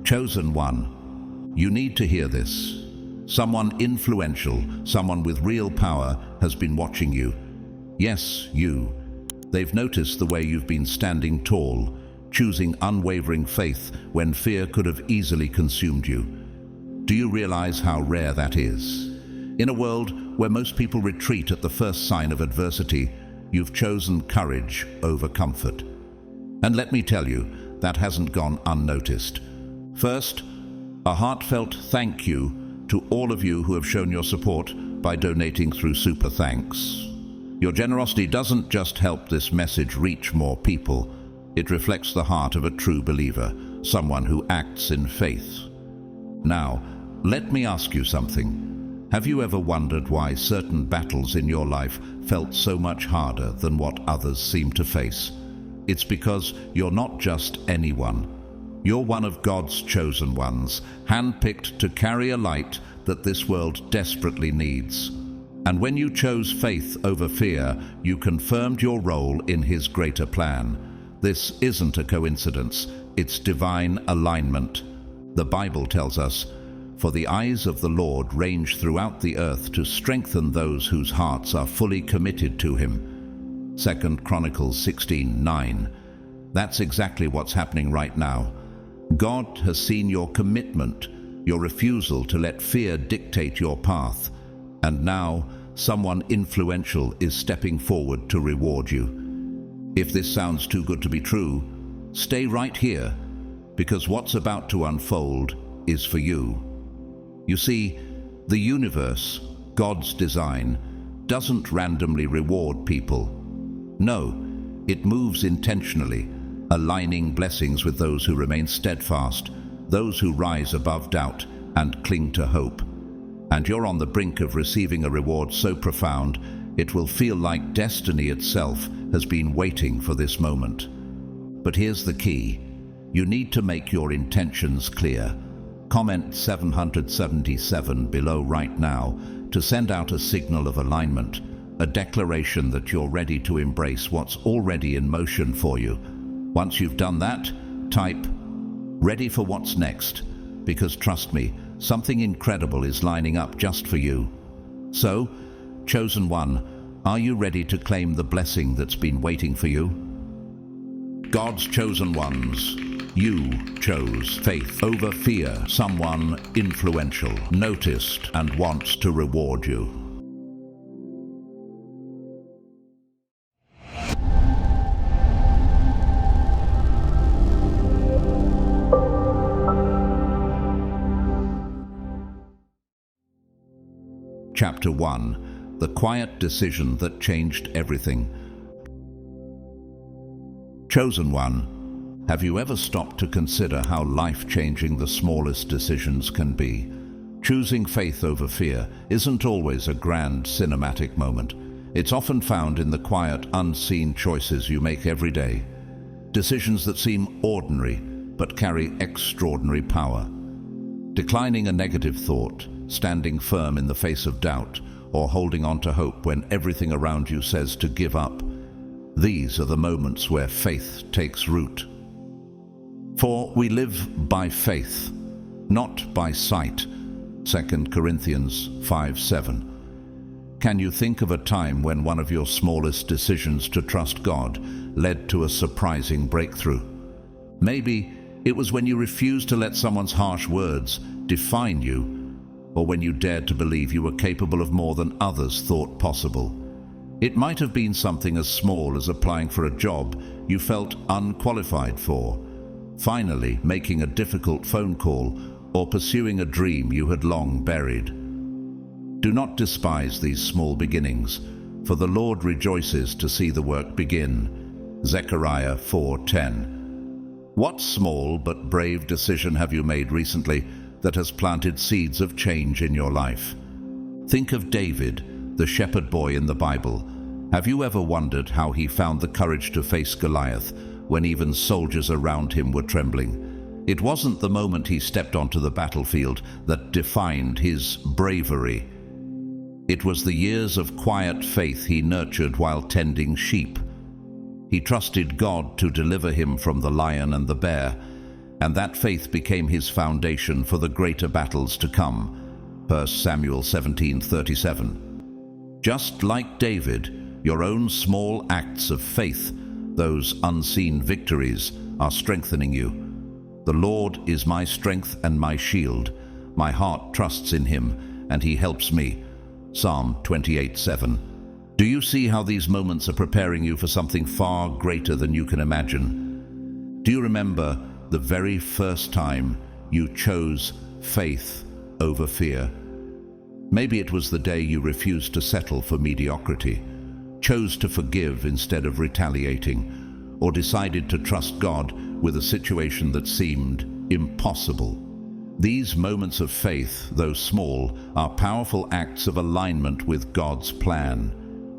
Chosen one, you need to hear this. Someone influential, someone with real power has been watching you. Yes, you. They've noticed the way you've been standing tall, choosing unwavering faith when fear could have easily consumed you. Do you realize how rare that is? In a world where most people retreat at the first sign of adversity, you've chosen courage over comfort. And let me tell you, that hasn't gone unnoticed. First, a heartfelt thank you to all of you who have shown your support by donating through Super Thanks. Your generosity doesn't just help this message reach more people, it reflects the heart of a true believer, someone who acts in faith. Now, let me ask you something. Have you ever wondered why certain battles in your life felt so much harder than what others seem to face? It's because you're not just anyone. You're one of God's chosen ones, handpicked to carry a light that this world desperately needs. And when you chose faith over fear, you confirmed your role in His greater plan. This isn't a coincidence, it's divine alignment. The Bible tells us, "For the eyes of the Lord range throughout the earth to strengthen those whose hearts are fully committed to Him." 2 Chronicles 16:9. That's exactly what's happening right now. God has seen your commitment, your refusal to let fear dictate your path, and now someone influential is stepping forward to reward you. If this sounds too good to be true, stay right here, because what's about to unfold is for you. You see, the universe, God's design, doesn't randomly reward people. No, it moves intentionally, aligning blessings with those who remain steadfast, those who rise above doubt and cling to hope. And you're on the brink of receiving a reward so profound, it will feel like destiny itself has been waiting for this moment. But here's the key. You need to make your intentions clear. Comment 777 below right now to send out a signal of alignment, a declaration that you're ready to embrace what's already in motion for you. Once you've done that, type "ready for what's next," because trust me, something incredible is lining up just for you. So, chosen one, are you ready to claim the blessing that's been waiting for you? God's chosen ones, you chose faith over fear, someone influential, noticed, and wants to reward you. Chapter 1. The quiet decision that changed everything. Chosen one, have you ever stopped to consider how life-changing the smallest decisions can be? Choosing faith over fear isn't always a grand cinematic moment. It's often found in the quiet, unseen choices you make every day. Decisions that seem ordinary but carry extraordinary power. Declining a negative thought, standing firm in the face of doubt, or holding on to hope when everything around you says to give up. These are the moments where faith takes root. For we live by faith, not by sight. 2 Corinthians 5:7. Can you think of a time when one of your smallest decisions to trust God led to a surprising breakthrough? Maybe it was when you refused to let someone's harsh words define you, or when you dared to believe you were capable of more than others thought possible. It might have been something as small as applying for a job you felt unqualified for, finally making a difficult phone call, or pursuing a dream you had long buried. Do not despise these small beginnings, for the Lord rejoices to see the work begin. Zechariah 4:10. What small but brave decision have you made recently that has planted seeds of change in your life? Think of David, the shepherd boy in the Bible. Have you ever wondered how he found the courage to face Goliath when even soldiers around him were trembling? It wasn't the moment he stepped onto the battlefield that defined his bravery. It was the years of quiet faith he nurtured while tending sheep. He trusted God to deliver him from the lion and the bear, and that faith became his foundation for the greater battles to come. 1 Samuel 17:37. Just like David, your own small acts of faith, those unseen victories, are strengthening you. The Lord is my strength and my shield. My heart trusts in him, and he helps me. Psalm 28:7. Do you see how these moments are preparing you for something far greater than you can imagine? Do you remember the very first time you chose faith over fear? Maybe it was the day you refused to settle for mediocrity, chose to forgive instead of retaliating, or decided to trust God with a situation that seemed impossible. These moments of faith, though small, are powerful acts of alignment with God's plan.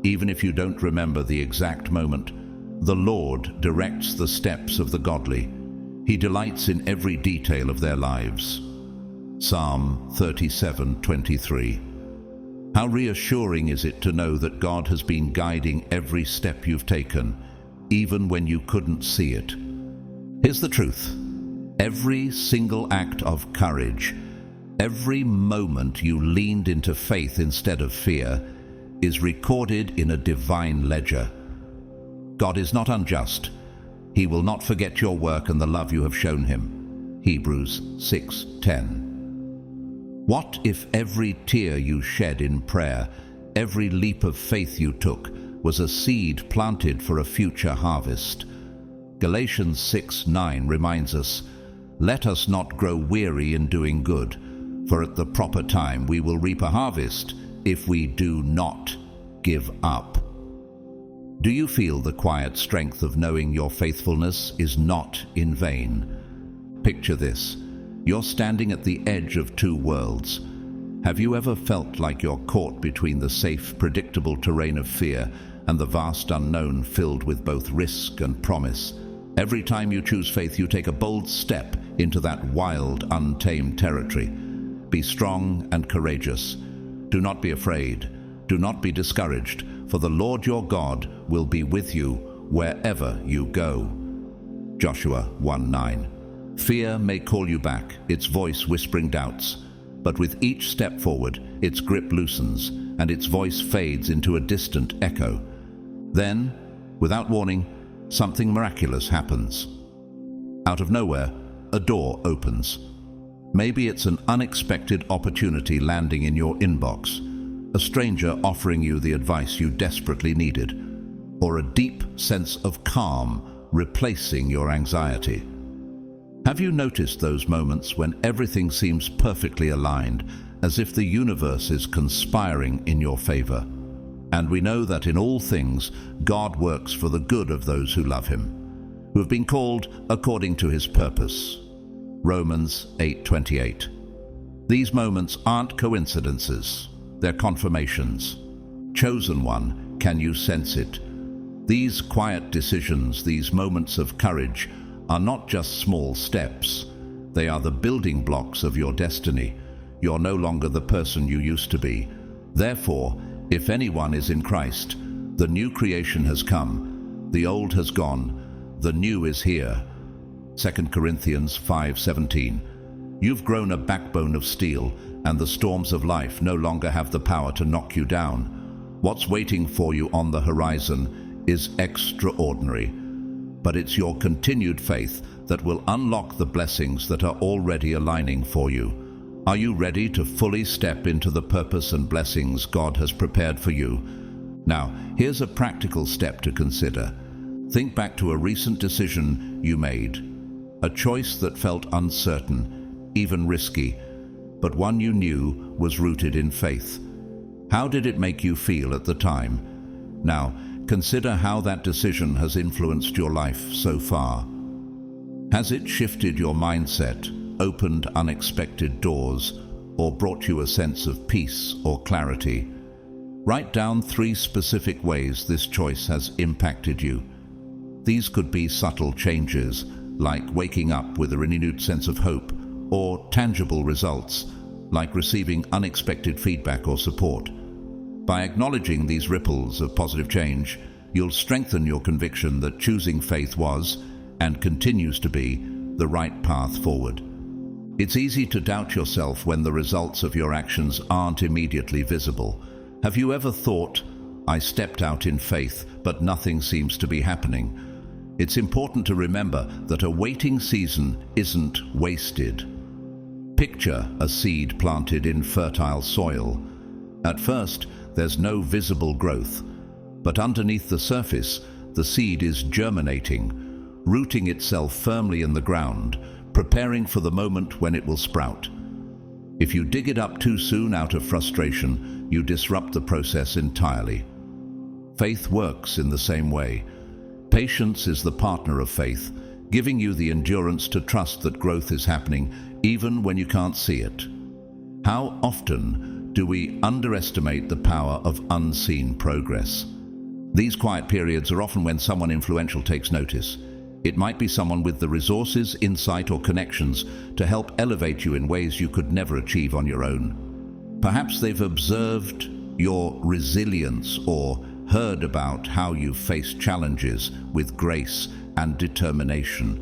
Even if you don't remember the exact moment, the Lord directs the steps of the godly. He delights in every detail of their lives. Psalm 37:23. How reassuring is it to know that God has been guiding every step you've taken, even when you couldn't see it. Here's the truth. Every single act of courage, every moment you leaned into faith instead of fear, is recorded in a divine ledger. God is not unjust. He will not forget your work and the love you have shown him. Hebrews 6:10. What if every tear you shed in prayer, every leap of faith you took, was a seed planted for a future harvest? Galatians 6:9 reminds us, "Let us not grow weary in doing good, for at the proper time we will reap a harvest if we do not give up." Do you feel the quiet strength of knowing your faithfulness is not in vain? Picture this. You're standing at the edge of two worlds. Have you ever felt like you're caught between the safe, predictable terrain of fear and the vast unknown filled with both risk and promise? Every time you choose faith, you take a bold step into that wild, untamed territory. Be strong and courageous. Do not be afraid. Do not be discouraged, for the Lord your God will be with you wherever you go. Joshua 1:9. Fear may call you back, its voice whispering doubts, but with each step forward, its grip loosens, and its voice fades into a distant echo. Then, without warning, something miraculous happens. Out of nowhere, a door opens. Maybe it's an unexpected opportunity landing in your inbox, a stranger offering you the advice you desperately needed, or a deep sense of calm replacing your anxiety. Have you noticed those moments when everything seems perfectly aligned, as if the universe is conspiring in your favor? And we know that in all things, God works for the good of those who love him, who have been called according to his purpose. Romans 8:28. These moments aren't coincidences, they're confirmations. Chosen one, can you sense it? These quiet decisions, these moments of courage, are not just small steps. They are the building blocks of your destiny. You're no longer the person you used to be. Therefore, if anyone is in Christ, the new creation has come, the old has gone, the new is here. 2 Corinthians 5:17. You've grown a backbone of steel, and the storms of life no longer have the power to knock you down. What's waiting for you on the horizon is extraordinary. But it's your continued faith that will unlock the blessings that are already aligning for you. Are you ready to fully step into the purpose and blessings God has prepared for you? Now, here's a practical step to consider. Think back to a recent decision you made, a choice that felt uncertain, even risky, but one you knew was rooted in faith. How did it make you feel at the time? Now, consider how that decision has influenced your life so far. Has it shifted your mindset, opened unexpected doors, or brought you a sense of peace or clarity? Write down 3 specific ways this choice has impacted you. These could be subtle changes, like waking up with a renewed sense of hope, or tangible results, like receiving unexpected feedback or support. By acknowledging these ripples of positive change, you'll strengthen your conviction that choosing faith was, and continues to be, the right path forward. It's easy to doubt yourself when the results of your actions aren't immediately visible. Have you ever thought, "I stepped out in faith, but nothing seems to be happening"? It's important to remember that a waiting season isn't wasted. Picture a seed planted in fertile soil. At first, there's no visible growth, but underneath the surface, the seed is germinating, rooting itself firmly in the ground, preparing for the moment when it will sprout. If you dig it up too soon out of frustration, you disrupt the process entirely. Faith works in the same way. Patience is the partner of faith, giving you the endurance to trust that growth is happening even when you can't see it. How often do we underestimate the power of unseen progress? These quiet periods are often when someone influential takes notice. It might be someone with the resources, insight, or connections to help elevate you in ways you could never achieve on your own. Perhaps they've observed your resilience or heard about how you've faced challenges with grace and determination.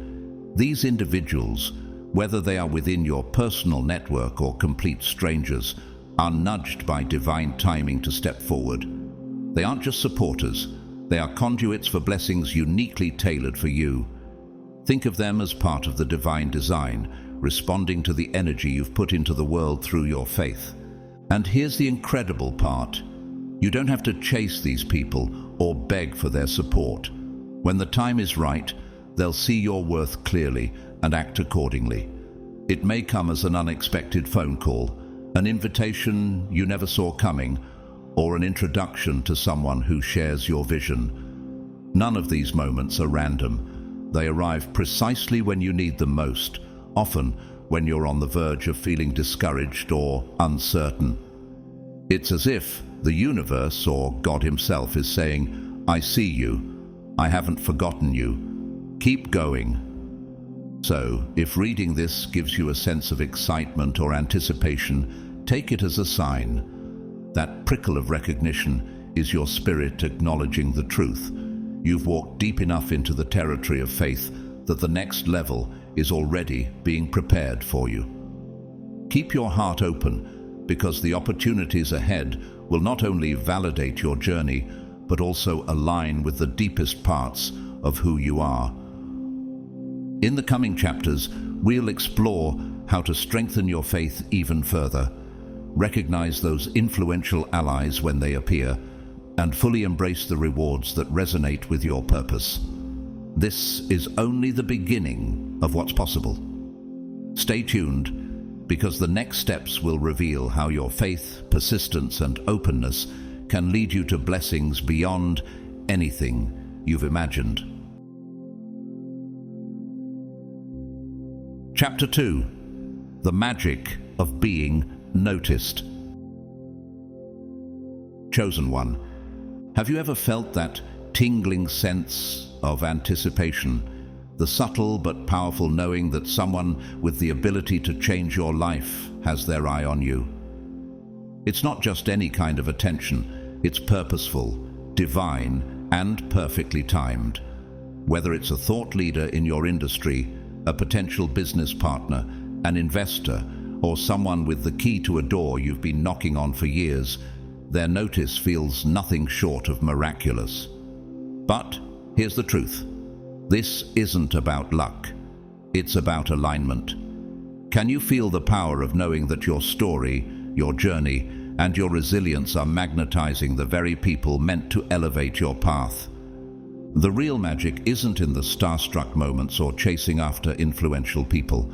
These individuals, whether they are within your personal network or complete strangers, are nudged by divine timing to step forward. They aren't just supporters, they are conduits for blessings uniquely tailored for you. Think of them as part of the divine design, responding to the energy you've put into the world through your faith. And here's the incredible part. You don't have to chase these people or beg for their support. When the time is right, they'll see your worth clearly and act accordingly. It may come as an unexpected phone call, an invitation you never saw coming, or an introduction to someone who shares your vision. None of these moments are random. They arrive precisely when you need them most, often when you're on the verge of feeling discouraged or uncertain. It's as if the universe or God himself is saying, "I see you. I haven't forgotten you. Keep going." So, if reading this gives you a sense of excitement or anticipation, take it as a sign. That prickle of recognition is your spirit acknowledging the truth. You've walked deep enough into the territory of faith that the next level is already being prepared for you. Keep your heart open, because the opportunities ahead will not only validate your journey, but also align with the deepest parts of who you are. In the coming chapters, we'll explore how to strengthen your faith even further, recognize those influential allies when they appear, and fully embrace the rewards that resonate with your purpose. This is only the beginning of what's possible. Stay tuned, because the next steps will reveal how your faith, persistence, and openness can lead you to blessings beyond anything you've imagined. Chapter 2. The Magic of Being Noticed. Chosen one. Have you ever felt that tingling sense of anticipation? The subtle but powerful knowing that someone with the ability to change your life has their eye on you. It's not just any kind of attention, it's purposeful, divine, and perfectly timed. Whether it's a thought leader in your industry, a potential business partner, an investor, or someone with the key to a door you've been knocking on for years, their notice feels nothing short of miraculous. But here's the truth. This isn't about luck. It's about alignment. Can you feel the power of knowing that your story, your journey, and your resilience are magnetizing the very people meant to elevate your path? The real magic isn't in the starstruck moments or chasing after influential people.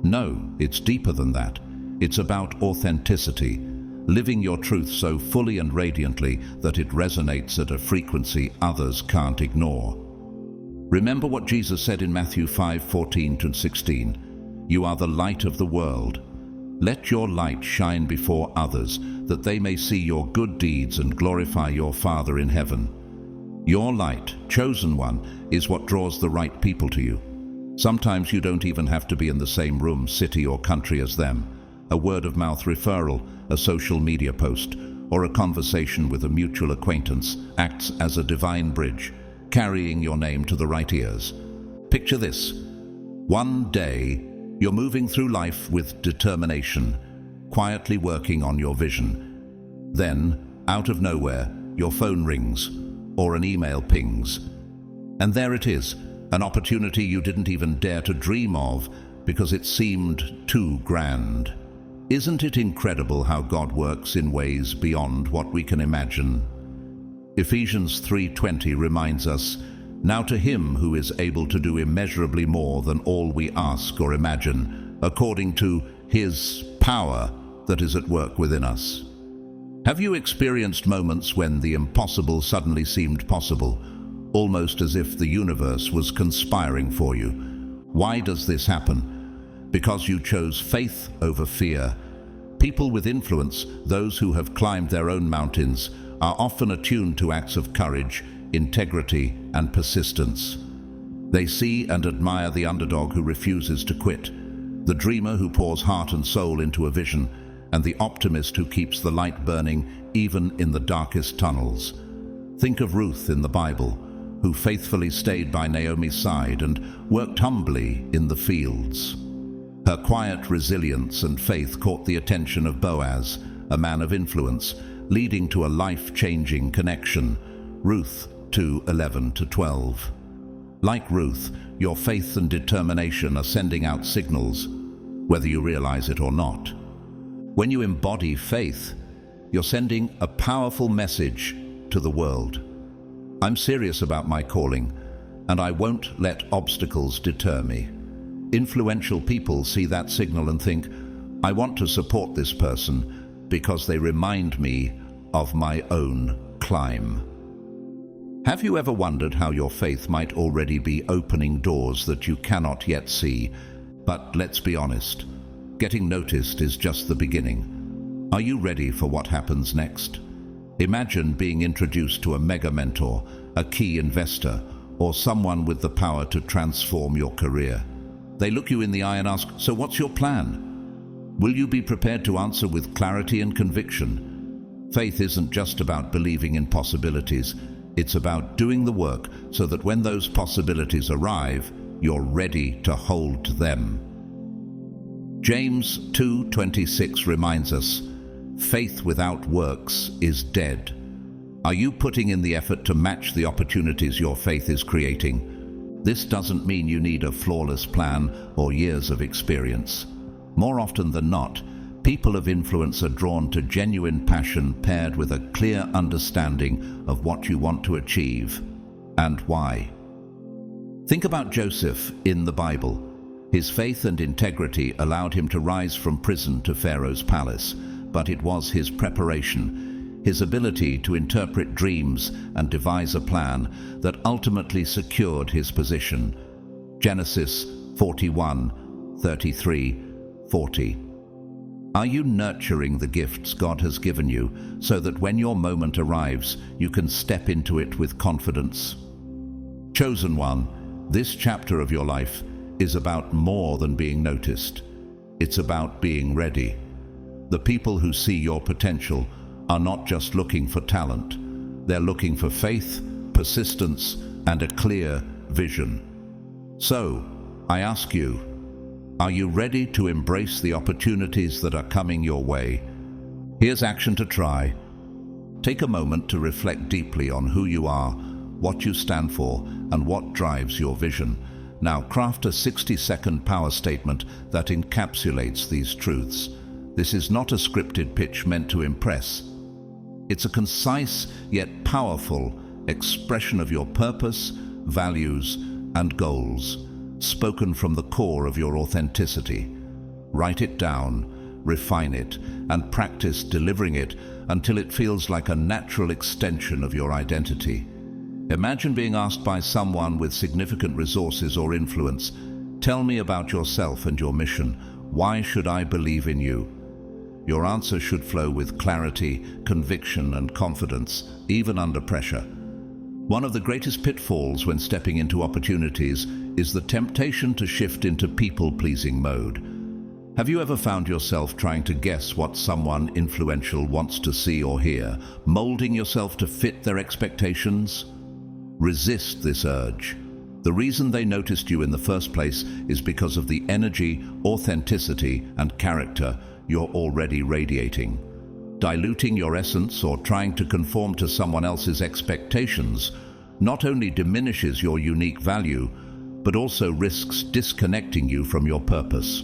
No, it's deeper than that. It's about authenticity, living your truth so fully and radiantly that it resonates at a frequency others can't ignore. Remember what Jesus said in Matthew 5:14-16. You are the light of the world. Let your light shine before others, that they may see your good deeds and glorify your Father in heaven. Your light, chosen one, is what draws the right people to you. Sometimes you don't even have to be in the same room, city, or country as them. A word-of-mouth referral, a social media post, or a conversation with a mutual acquaintance acts as a divine bridge, carrying your name to the right ears. Picture this. One day, you're moving through life with determination, quietly working on your vision. Then, out of nowhere, your phone rings or an email pings. And there it is, an opportunity you didn't even dare to dream of because it seemed too grand. Isn't it incredible how God works in ways beyond what we can imagine? Ephesians 3:20 reminds us, "Now to him who is able to do immeasurably more than all we ask or imagine, according to his power that is at work within us." Have you experienced moments when the impossible suddenly seemed possible, almost as if the universe was conspiring for you? Why does this happen? Because you chose faith over fear. People with influence, those who have climbed their own mountains, are often attuned to acts of courage, integrity, and persistence. They see and admire the underdog who refuses to quit, the dreamer who pours heart and soul into a vision, and the optimist who keeps the light burning even in the darkest tunnels. Think of Ruth in the Bible, who faithfully stayed by Naomi's side and worked humbly in the fields. Her quiet resilience and faith caught the attention of Boaz, a man of influence, leading to a life-changing connection. Ruth 2:11-12. Like Ruth, your faith and determination are sending out signals, whether you realize it or not. When you embody faith, you're sending a powerful message to the world. I'm serious about my calling, and I won't let obstacles deter me. Influential people see that signal and think, I want to support this person because they remind me of my own climb. Have you ever wondered how your faith might already be opening doors that you cannot yet see? But let's be honest, getting noticed is just the beginning. Are you ready for what happens next? Imagine being introduced to a mega mentor, a key investor, or someone with the power to transform your career. They look you in the eye and ask, "So what's your plan?" Will you be prepared to answer with clarity and conviction? Faith isn't just about believing in possibilities. It's about doing the work so that when those possibilities arrive, you're ready to hold them. James 2:26 reminds us, "Faith without works is dead." Are you putting in the effort to match the opportunities your faith is creating? This doesn't mean you need a flawless plan or years of experience. More often than not, people of influence are drawn to genuine passion paired with a clear understanding of what you want to achieve and why. Think about Joseph in the Bible. His faith and integrity allowed him to rise from prison to Pharaoh's palace, but it was his preparation, his ability to interpret dreams and devise a plan that ultimately secured his position. Genesis 41:33-40. Are you nurturing the gifts God has given you so that when your moment arrives, you can step into it with confidence? Chosen one, this chapter of your life is about more than being noticed. It's about being ready. The people who see your potential are not just looking for talent. They're looking for faith, persistence, and a clear vision. So, I ask you, are you ready to embrace the opportunities that are coming your way? Here's action to try. Take a moment to reflect deeply on who you are, what you stand for, and what drives your vision. Now craft a 60-second power statement that encapsulates these truths. This is not a scripted pitch meant to impress. It's a concise yet powerful expression of your purpose, values, and goals, spoken from the core of your authenticity. Write it down, refine it, and practice delivering it until it feels like a natural extension of your identity. Imagine being asked by someone with significant resources or influence, "Tell me about yourself and your mission. Why should I believe in you?" Your answer should flow with clarity, conviction, and confidence, even under pressure. One of the greatest pitfalls when stepping into opportunities is the temptation to shift into people-pleasing mode. Have you ever found yourself trying to guess what someone influential wants to see or hear, molding yourself to fit their expectations? Resist this urge. The reason they noticed you in the first place is because of the energy, authenticity, and character you're already radiating. Diluting your essence or trying to conform to someone else's expectations not only diminishes your unique value, but also risks disconnecting you from your purpose.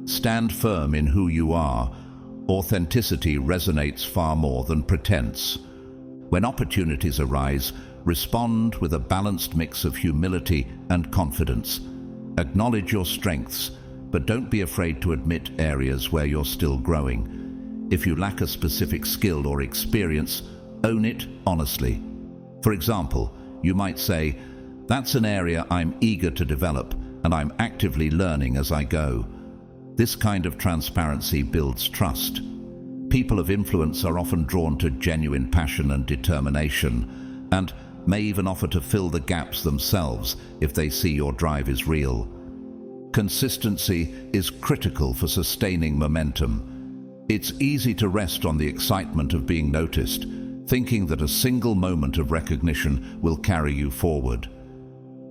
Stand firm in who you are. Authenticity resonates far more than pretense. When opportunities arise, respond with a balanced mix of humility and confidence. Acknowledge your strengths, but don't be afraid to admit areas where you're still growing. If you lack a specific skill or experience, own it honestly. For example, you might say, "That's an area I'm eager to develop, and I'm actively learning as I go." This kind of transparency builds trust. People of influence are often drawn to genuine passion and determination, and may even offer to fill the gaps themselves if they see your drive is real. Consistency is critical for sustaining momentum. It's easy to rest on the excitement of being noticed, thinking that a single moment of recognition will carry you forward.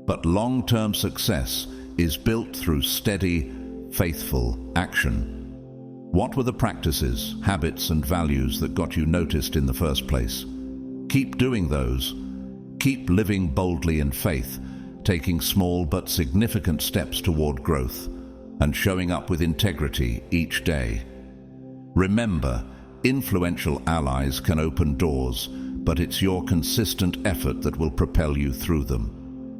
But long-term success is built through steady, faithful action. What were the practices, habits, and values that got you noticed in the first place? Keep doing those. Keep living boldly in faith, taking small but significant steps toward growth, and showing up with integrity each day. Remember, influential allies can open doors, but it's your consistent effort that will propel you through them.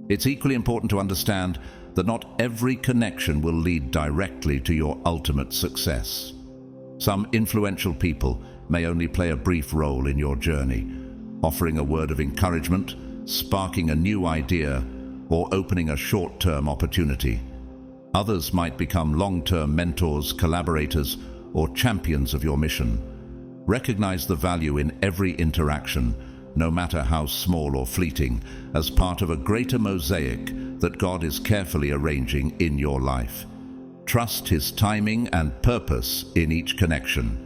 It's equally important to understand that not every connection will lead directly to your ultimate success. Some influential people may only play a brief role in your journey, offering a word of encouragement, sparking a new idea, or opening a short-term opportunity. Others might become long-term mentors, collaborators, or champions of your mission. Recognize the value in every interaction, no matter how small or fleeting, as part of a greater mosaic that God is carefully arranging in your life. Trust His timing and purpose in each connection.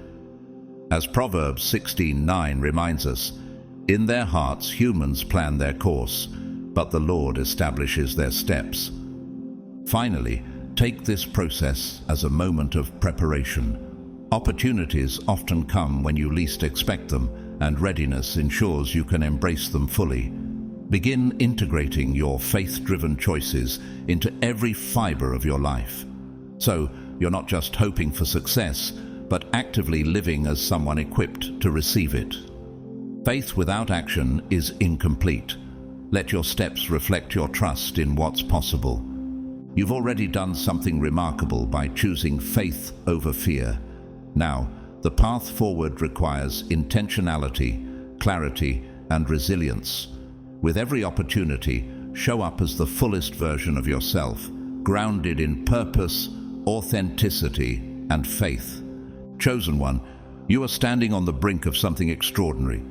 As Proverbs 16:9 reminds us, "In their hearts humans plan their course, but the Lord establishes their steps." Finally, take this process as a moment of preparation. Opportunities often come when you least expect them, and readiness ensures you can embrace them fully. Begin integrating your faith-driven choices into every fiber of your life. So, you're not just hoping for success, but actively living as someone equipped to receive it. Faith without action is incomplete. Let your steps reflect your trust in what's possible. You've already done something remarkable by choosing faith over fear. Now, the path forward requires intentionality, clarity, and resilience. With every opportunity, show up as the fullest version of yourself, grounded in purpose, authenticity, and faith. Chosen one, you are standing on the brink of something extraordinary.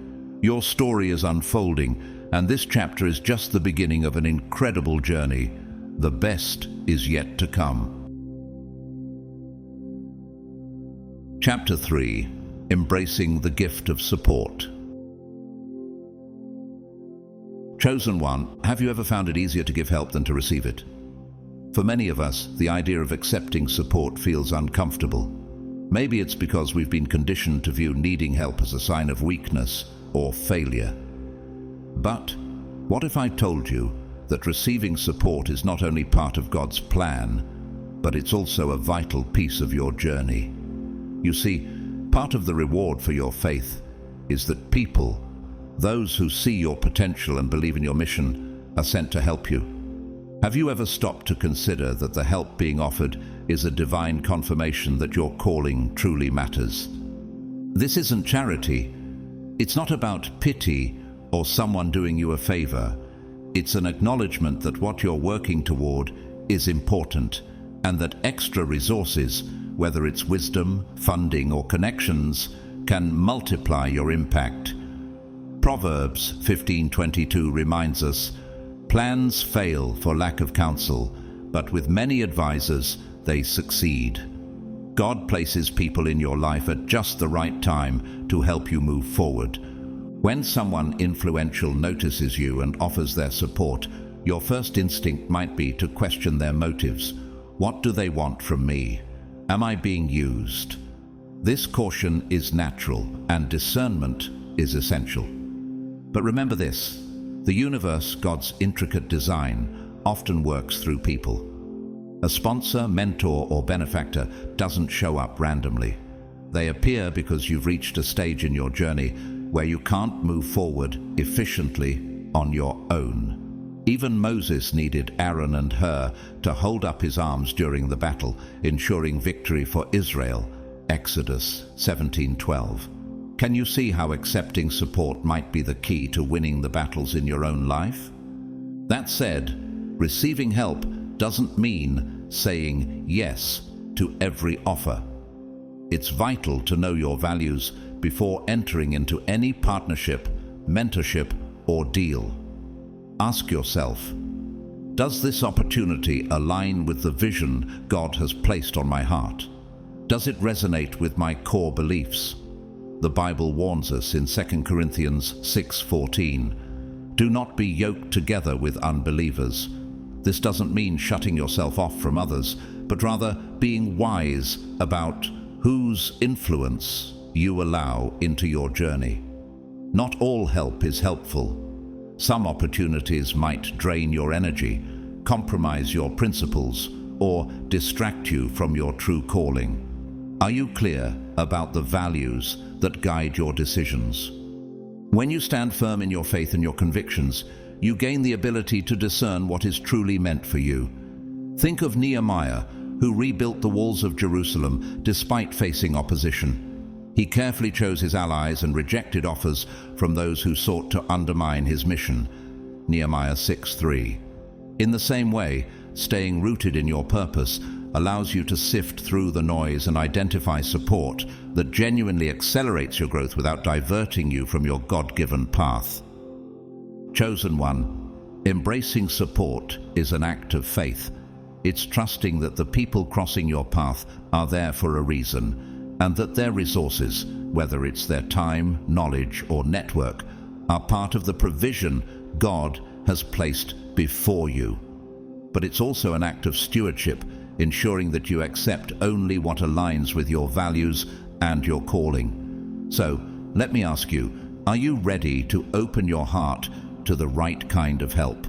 Your story is unfolding, and this chapter is just the beginning of an incredible journey. The best is yet to come. Chapter 3. Embracing the gift of support. Chosen one, have you ever found it easier to give help than to receive it? For many of us, the idea of accepting support feels uncomfortable. Maybe it's because we've been conditioned to view needing help as a sign of weakness or failure. But what if I told you that receiving support is not only part of God's plan, but it's also a vital piece of your journey? You see, part of the reward for your faith is that people, those who see your potential and believe in your mission, are sent to help you. Have you ever stopped to consider that the help being offered is a divine confirmation that your calling truly matters? This isn't charity. It's not about pity or someone doing you a favor. It's an acknowledgement that what you're working toward is important, and that extra resources, whether it's wisdom, funding, or connections, can multiply your impact. Proverbs 15:22 reminds us, "Plans fail for lack of counsel, but with many advisors they succeed." God places people in your life at just the right time to help you move forward. When someone influential notices you and offers their support, your first instinct might be to question their motives. What do they want from me? Am I being used? This caution is natural, and discernment is essential. But remember this: the universe, God's intricate design, often works through people. A sponsor, mentor, or benefactor doesn't show up randomly. They appear because you've reached a stage in your journey where you can't move forward efficiently on your own. Even Moses needed Aaron and Hur to hold up his arms during the battle, ensuring victory for Israel. Exodus 17:12. Can you see how accepting support might be the key to winning the battles in your own life? That said, receiving help doesn't mean saying yes to every offer. It's vital to know your values before entering into any partnership, mentorship, or deal. Ask yourself, does this opportunity align with the vision God has placed on my heart? Does it resonate with my core beliefs? The Bible warns us in 2 Corinthians 6:14, "Do not be yoked together with unbelievers." This doesn't mean shutting yourself off from others, but rather being wise about whose influence you allow into your journey. Not all help is helpful. Some opportunities might drain your energy, compromise your principles, or distract you from your true calling. Are you clear about the values that guide your decisions? When you stand firm in your faith and your convictions, you gain the ability to discern what is truly meant for you. Think of Nehemiah, who rebuilt the walls of Jerusalem despite facing opposition. He carefully chose his allies and rejected offers from those who sought to undermine his mission. Nehemiah 6:3. In the same way, staying rooted in your purpose allows you to sift through the noise and identify support that genuinely accelerates your growth without diverting you from your God-given path. Chosen one, embracing support is an act of faith. It's trusting that the people crossing your path are there for a reason, and that their resources, whether it's their time, knowledge, or network, are part of the provision God has placed before you. But it's also an act of stewardship, ensuring that you accept only what aligns with your values and your calling. So, let me ask you, are you ready to open your heart to the right kind of help?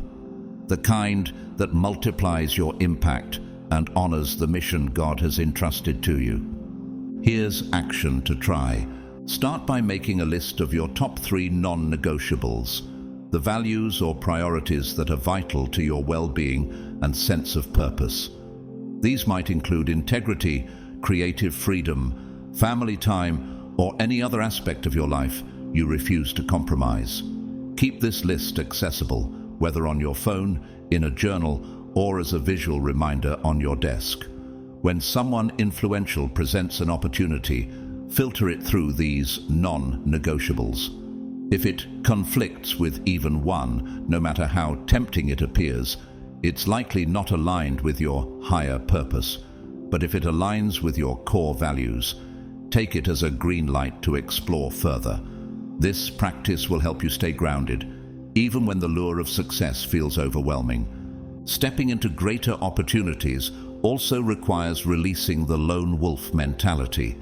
The kind that multiplies your impact and honors the mission God has entrusted to you. Here's action to try. Start by making a list of your top 3 non-negotiables, the values or priorities that are vital to your well-being and sense of purpose. These might include integrity, creative freedom, family time, or any other aspect of your life you refuse to compromise. Keep this list accessible, whether on your phone, in a journal, or as a visual reminder on your desk. When someone influential presents an opportunity, filter it through these non-negotiables. If it conflicts with even one, no matter how tempting it appears, it's likely not aligned with your higher purpose. But if it aligns with your core values, take it as a green light to explore further. This practice will help you stay grounded, even when the lure of success feels overwhelming. Stepping into greater opportunities also requires releasing the lone wolf mentality.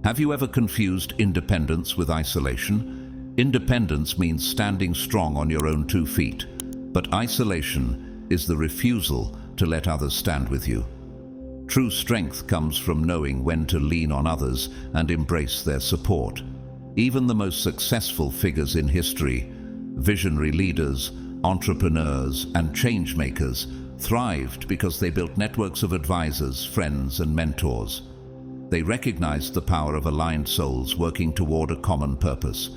Have you ever confused independence with isolation? Independence means standing strong on your own 2 feet, but isolation is the refusal to let others stand with you. True strength comes from knowing when to lean on others and embrace their support. Even the most successful figures in history, visionary leaders, entrepreneurs, and change makers, thrived because they built networks of advisors, friends, and mentors. They recognized the power of aligned souls working toward a common purpose.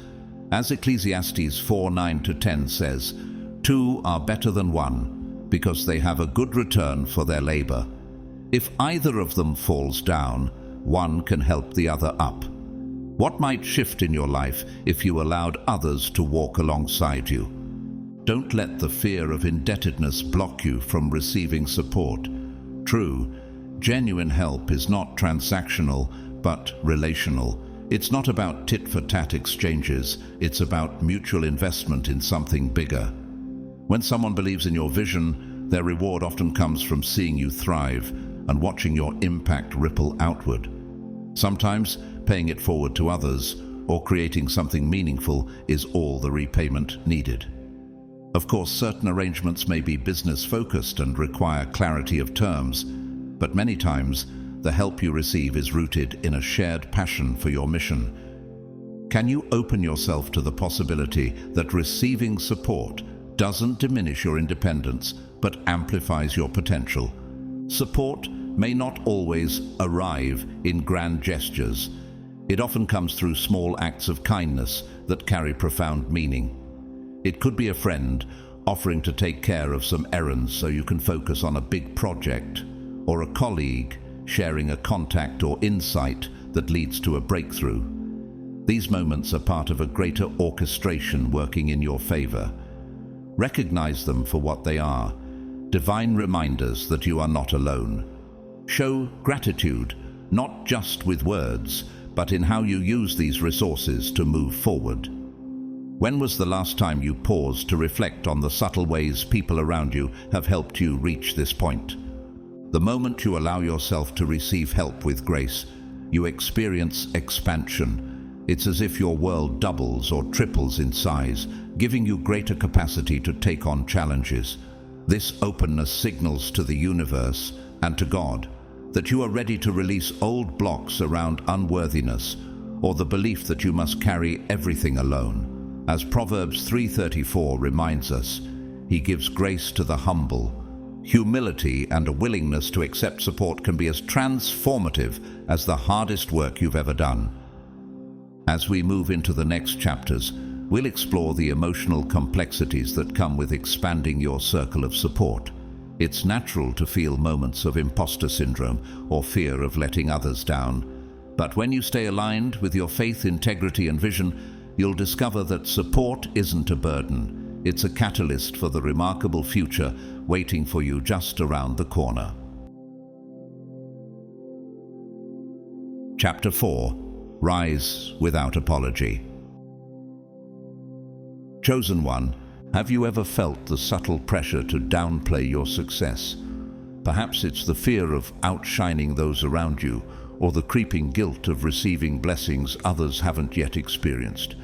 As Ecclesiastes 4:9-10 says, 2 are better than 1, because they have a good return for their labor. If either of them falls down, one can help the other up. What might shift in your life if you allowed others to walk alongside you? Don't let the fear of indebtedness block you from receiving support. True, genuine help is not transactional, but relational. It's not about tit-for-tat exchanges, it's about mutual investment in something bigger. When someone believes in your vision, their reward often comes from seeing you thrive and watching your impact ripple outward. Sometimes paying it forward to others or creating something meaningful is all the repayment needed. Of course, certain arrangements may be business-focused and require clarity of terms, but many times the help you receive is rooted in a shared passion for your mission. Can you open yourself to the possibility that receiving support doesn't diminish your independence, but amplifies your potential? Support may not always arrive in grand gestures. It often comes through small acts of kindness that carry profound meaning. It could be a friend offering to take care of some errands so you can focus on a big project, or a colleague sharing a contact or insight that leads to a breakthrough. These moments are part of a greater orchestration working in your favor. Recognize them for what they are, divine reminders that you are not alone. Show gratitude, not just with words, but in how you use these resources to move forward. When was the last time you paused to reflect on the subtle ways people around you have helped you reach this point? The moment you allow yourself to receive help with grace, you experience expansion. It's as if your world doubles or triples in size, giving you greater capacity to take on challenges. This openness signals to the universe and to God that you are ready to release old blocks around unworthiness or the belief that you must carry everything alone. As Proverbs 3:34 reminds us, He gives grace to the humble. Humility and a willingness to accept support can be as transformative as the hardest work you've ever done. As we move into the next chapters, we'll explore the emotional complexities that come with expanding your circle of support. It's natural to feel moments of imposter syndrome or fear of letting others down. But when you stay aligned with your faith, integrity, and vision, you'll discover that support isn't a burden. It's a catalyst for the remarkable future waiting for you just around the corner. Chapter 4. Rise without apology. Chosen one, have you ever felt the subtle pressure to downplay your success? Perhaps it's the fear of outshining those around you, or the creeping guilt of receiving blessings others haven't yet experienced.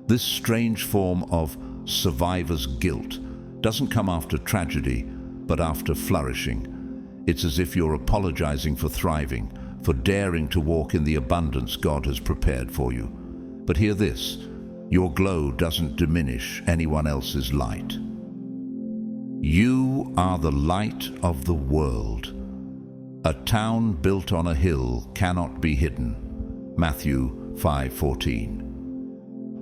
This strange form of survivor's guilt doesn't come after tragedy, but after flourishing. It's as if you're apologizing for thriving, for daring to walk in the abundance God has prepared for you. But hear this, your glow doesn't diminish anyone else's light. You are the light of the world. A town built on a hill cannot be hidden. Matthew 5:14.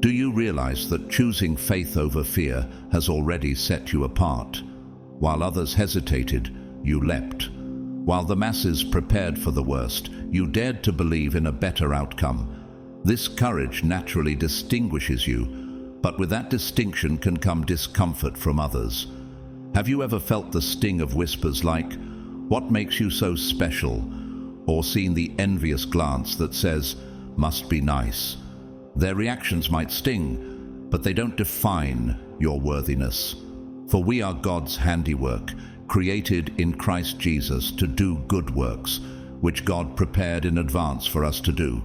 Do you realize that choosing faith over fear has already set you apart? While others hesitated, you leapt. While the masses prepared for the worst, you dared to believe in a better outcome. This courage naturally distinguishes you, but with that distinction can come discomfort from others. Have you ever felt the sting of whispers like, "What makes you so special?" or seen the envious glance that says, "Must be nice"? Their reactions might sting, but they don't define your worthiness. For we are God's handiwork, created in Christ Jesus to do good works, which God prepared in advance for us to do.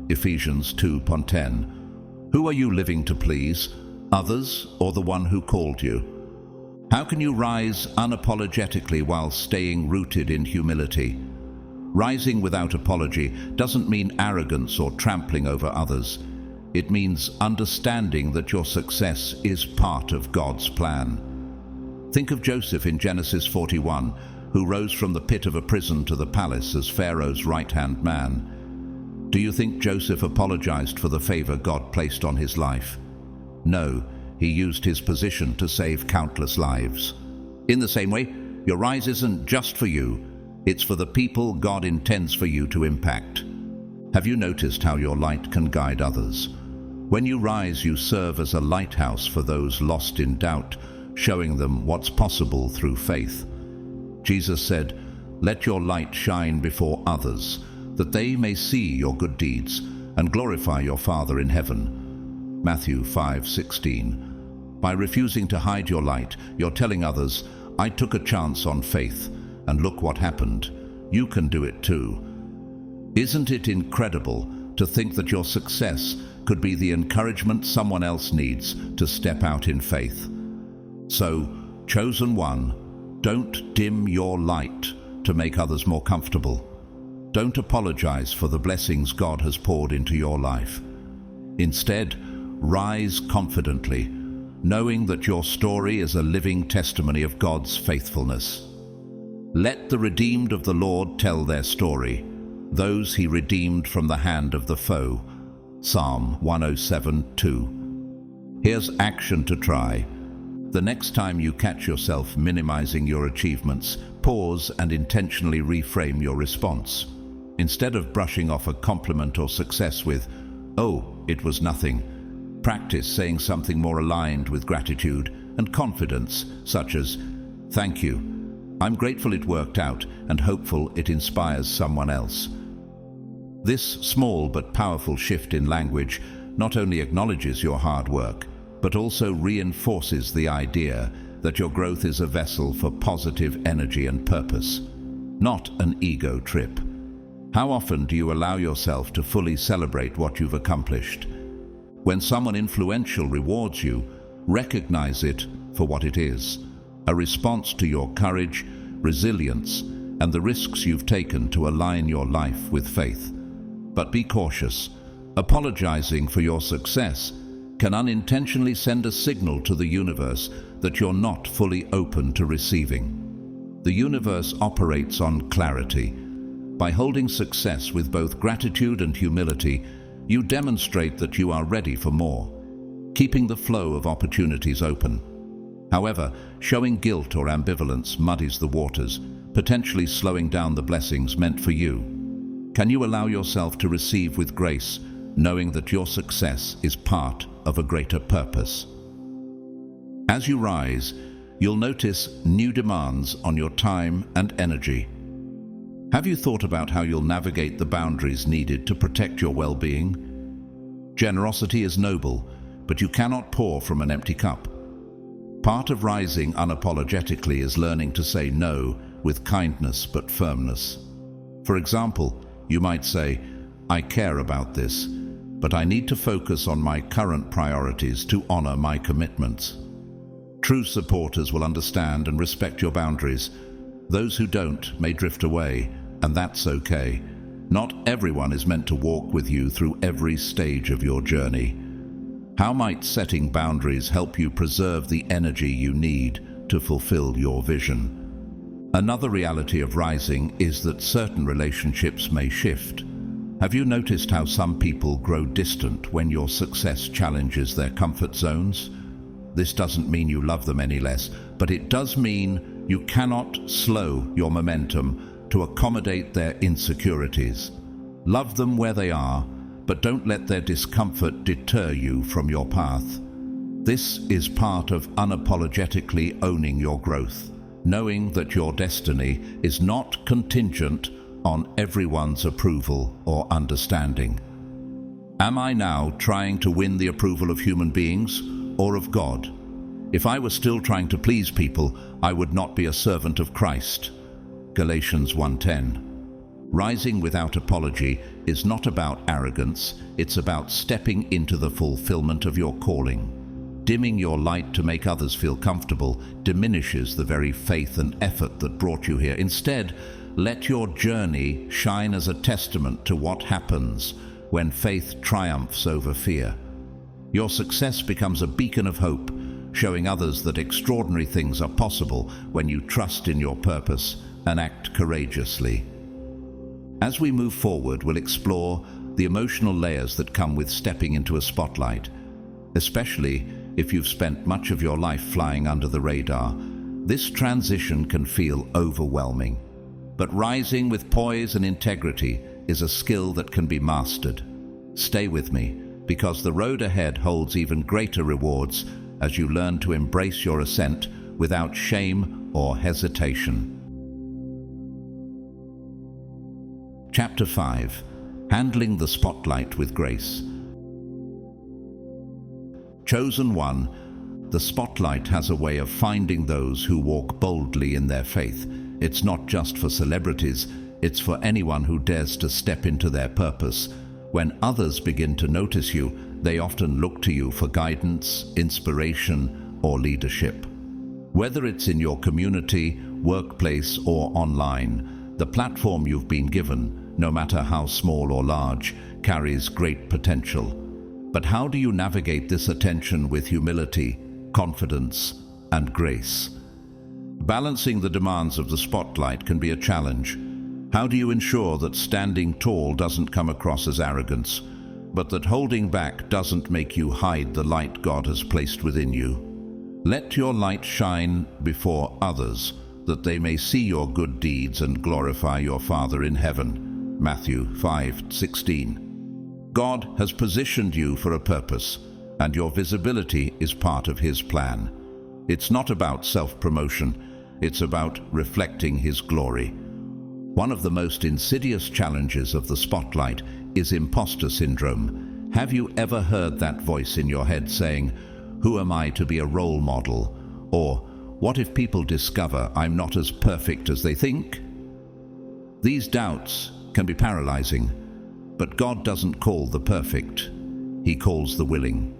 Ephesians 2:10. Who are you living to please? Others or the one who called you? How can you rise unapologetically while staying rooted in humility? Rising without apology doesn't mean arrogance or trampling over others. It means understanding that your success is part of God's plan. Think of Joseph in Genesis 41, who rose from the pit of a prison to the palace as Pharaoh's right-hand man. Do you think Joseph apologized for the favor God placed on his life? No, he used his position to save countless lives. In the same way, your rise isn't just for you, it's for the people God intends for you to impact. Have you noticed how your light can guide others? When you rise, you serve as a lighthouse for those lost in doubt, showing them what's possible through faith. Jesus said, "Let your light shine before others, that they may see your good deeds and glorify your Father in heaven." Matthew 5:16. By refusing to hide your light, you're telling others, I took a chance on faith, and look what happened. You can do it too. Isn't it incredible to think that your success could be the encouragement someone else needs to step out in faith? So, chosen one, don't dim your light to make others more comfortable. Don't apologize for the blessings God has poured into your life. Instead, rise confidently, knowing that your story is a living testimony of God's faithfulness. Let the redeemed of the Lord tell their story, those he redeemed from the hand of the foe. Psalm 107:2. Here's action to try. The next time you catch yourself minimizing your achievements, pause and intentionally reframe your response. Instead of brushing off a compliment or success with, "Oh, it was nothing," practice saying something more aligned with gratitude and confidence, such as, "Thank you. I'm grateful it worked out and hopeful it inspires someone else." This small but powerful shift in language not only acknowledges your hard work, but also reinforces the idea that your growth is a vessel for positive energy and purpose, not an ego trip. How often do you allow yourself to fully celebrate what you've accomplished? When someone influential rewards you, recognize it for what it is, a response to your courage, resilience, and the risks you've taken to align your life with faith. But be cautious. Apologizing for your success can unintentionally send a signal to the universe that you're not fully open to receiving. The universe operates on clarity. By holding success with both gratitude and humility, you demonstrate that you are ready for more, keeping the flow of opportunities open. However, showing guilt or ambivalence muddies the waters, potentially slowing down the blessings meant for you. Can you allow yourself to receive with grace, knowing that your success is part of a greater purpose? As you rise, you'll notice new demands on your time and energy. Have you thought about how you'll navigate the boundaries needed to protect your well-being? Generosity is noble, but you cannot pour from an empty cup. Part of rising unapologetically is learning to say no with kindness but firmness. For example, you might say, "I care about this, but I need to focus on my current priorities to honor my commitments." True supporters will understand and respect your boundaries. Those who don't may drift away, and that's okay. Not everyone is meant to walk with you through every stage of your journey. How might setting boundaries help you preserve the energy you need to fulfill your vision? Another reality of rising is that certain relationships may shift. Have you noticed how some people grow distant when your success challenges their comfort zones? This doesn't mean you love them any less, but it does mean you cannot slow your momentum to accommodate their insecurities. Love them where they are, but don't let their discomfort deter you from your path. This is part of unapologetically owning your growth, knowing that your destiny is not contingent on everyone's approval or understanding. Am I now trying to win the approval of human beings or of God? If I were still trying to please people, I would not be a servant of Christ. Galatians 1:10. Rising without apology is not about arrogance, it's about stepping into the fulfillment of your calling. Dimming your light to make others feel comfortable diminishes the very faith and effort that brought you here. Instead, let your journey shine as a testament to what happens when faith triumphs over fear. Your success becomes a beacon of hope, showing others that extraordinary things are possible when you trust in your purpose and act courageously. As we move forward, we'll explore the emotional layers that come with stepping into a spotlight. Especially if you've spent much of your life flying under the radar, this transition can feel overwhelming. But rising with poise and integrity is a skill that can be mastered. Stay with me, because the road ahead holds even greater rewards as you learn to embrace your ascent without shame or hesitation. Chapter 5. Handling the Spotlight with Grace. Chosen one, The spotlight has a way of finding those who walk boldly in their faith. It's not just for celebrities, it's for anyone who dares to step into their purpose. When others begin to notice you, they often look to you for guidance, inspiration, or leadership. Whether it's in your community, workplace, or online, the platform you've been given, no matter how small or large, carries great potential. But how do you navigate this attention with humility, confidence, and grace? Balancing the demands of the spotlight can be a challenge. How do you ensure that standing tall doesn't come across as arrogance, but that holding back doesn't make you hide the light God has placed within you? Let your light shine before others, that they may see your good deeds and glorify your Father in heaven. Matthew 5:16. God has positioned you for a purpose, and your visibility is part of His plan. It's not about self-promotion, it's about reflecting His glory. One of the most insidious challenges of the spotlight is imposter syndrome. Have you ever heard that voice in your head saying, "Who am I to be a role model?" Or, "What if people discover I'm not as perfect as they think?" These doubts can be paralyzing, but God doesn't call the perfect. He calls the willing.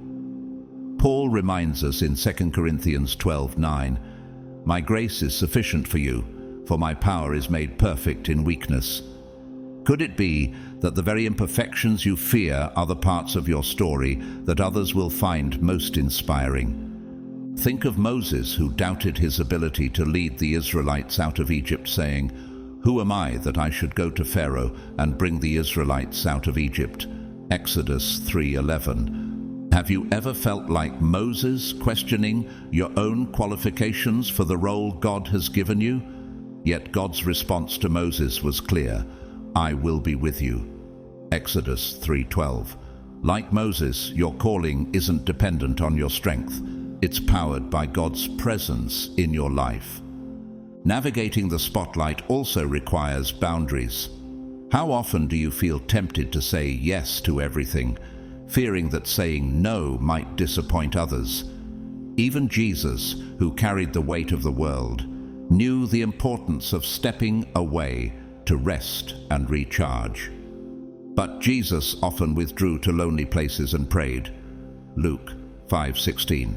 Paul reminds us in 2 Corinthians 12:9, "My grace is sufficient for you, for my power is made perfect in weakness." Could it be that the very imperfections you fear are the parts of your story that others will find most inspiring? Think of Moses, who doubted his ability to lead the Israelites out of Egypt, saying, "Who am I that I should go to Pharaoh and bring the Israelites out of Egypt?" Exodus 3:11. Have you ever felt like Moses, questioning your own qualifications for the role God has given you? Yet God's response to Moses was clear: "I will be with you." Exodus 3:12. Like Moses, your calling isn't dependent on your strength. It's powered by God's presence in your life. Navigating the spotlight also requires boundaries. How often do you feel tempted to say yes to everything, fearing that saying no might disappoint others? Even Jesus, who carried the weight of the world, knew the importance of stepping away to rest and recharge. But Jesus often withdrew to lonely places and prayed. Luke 5:16.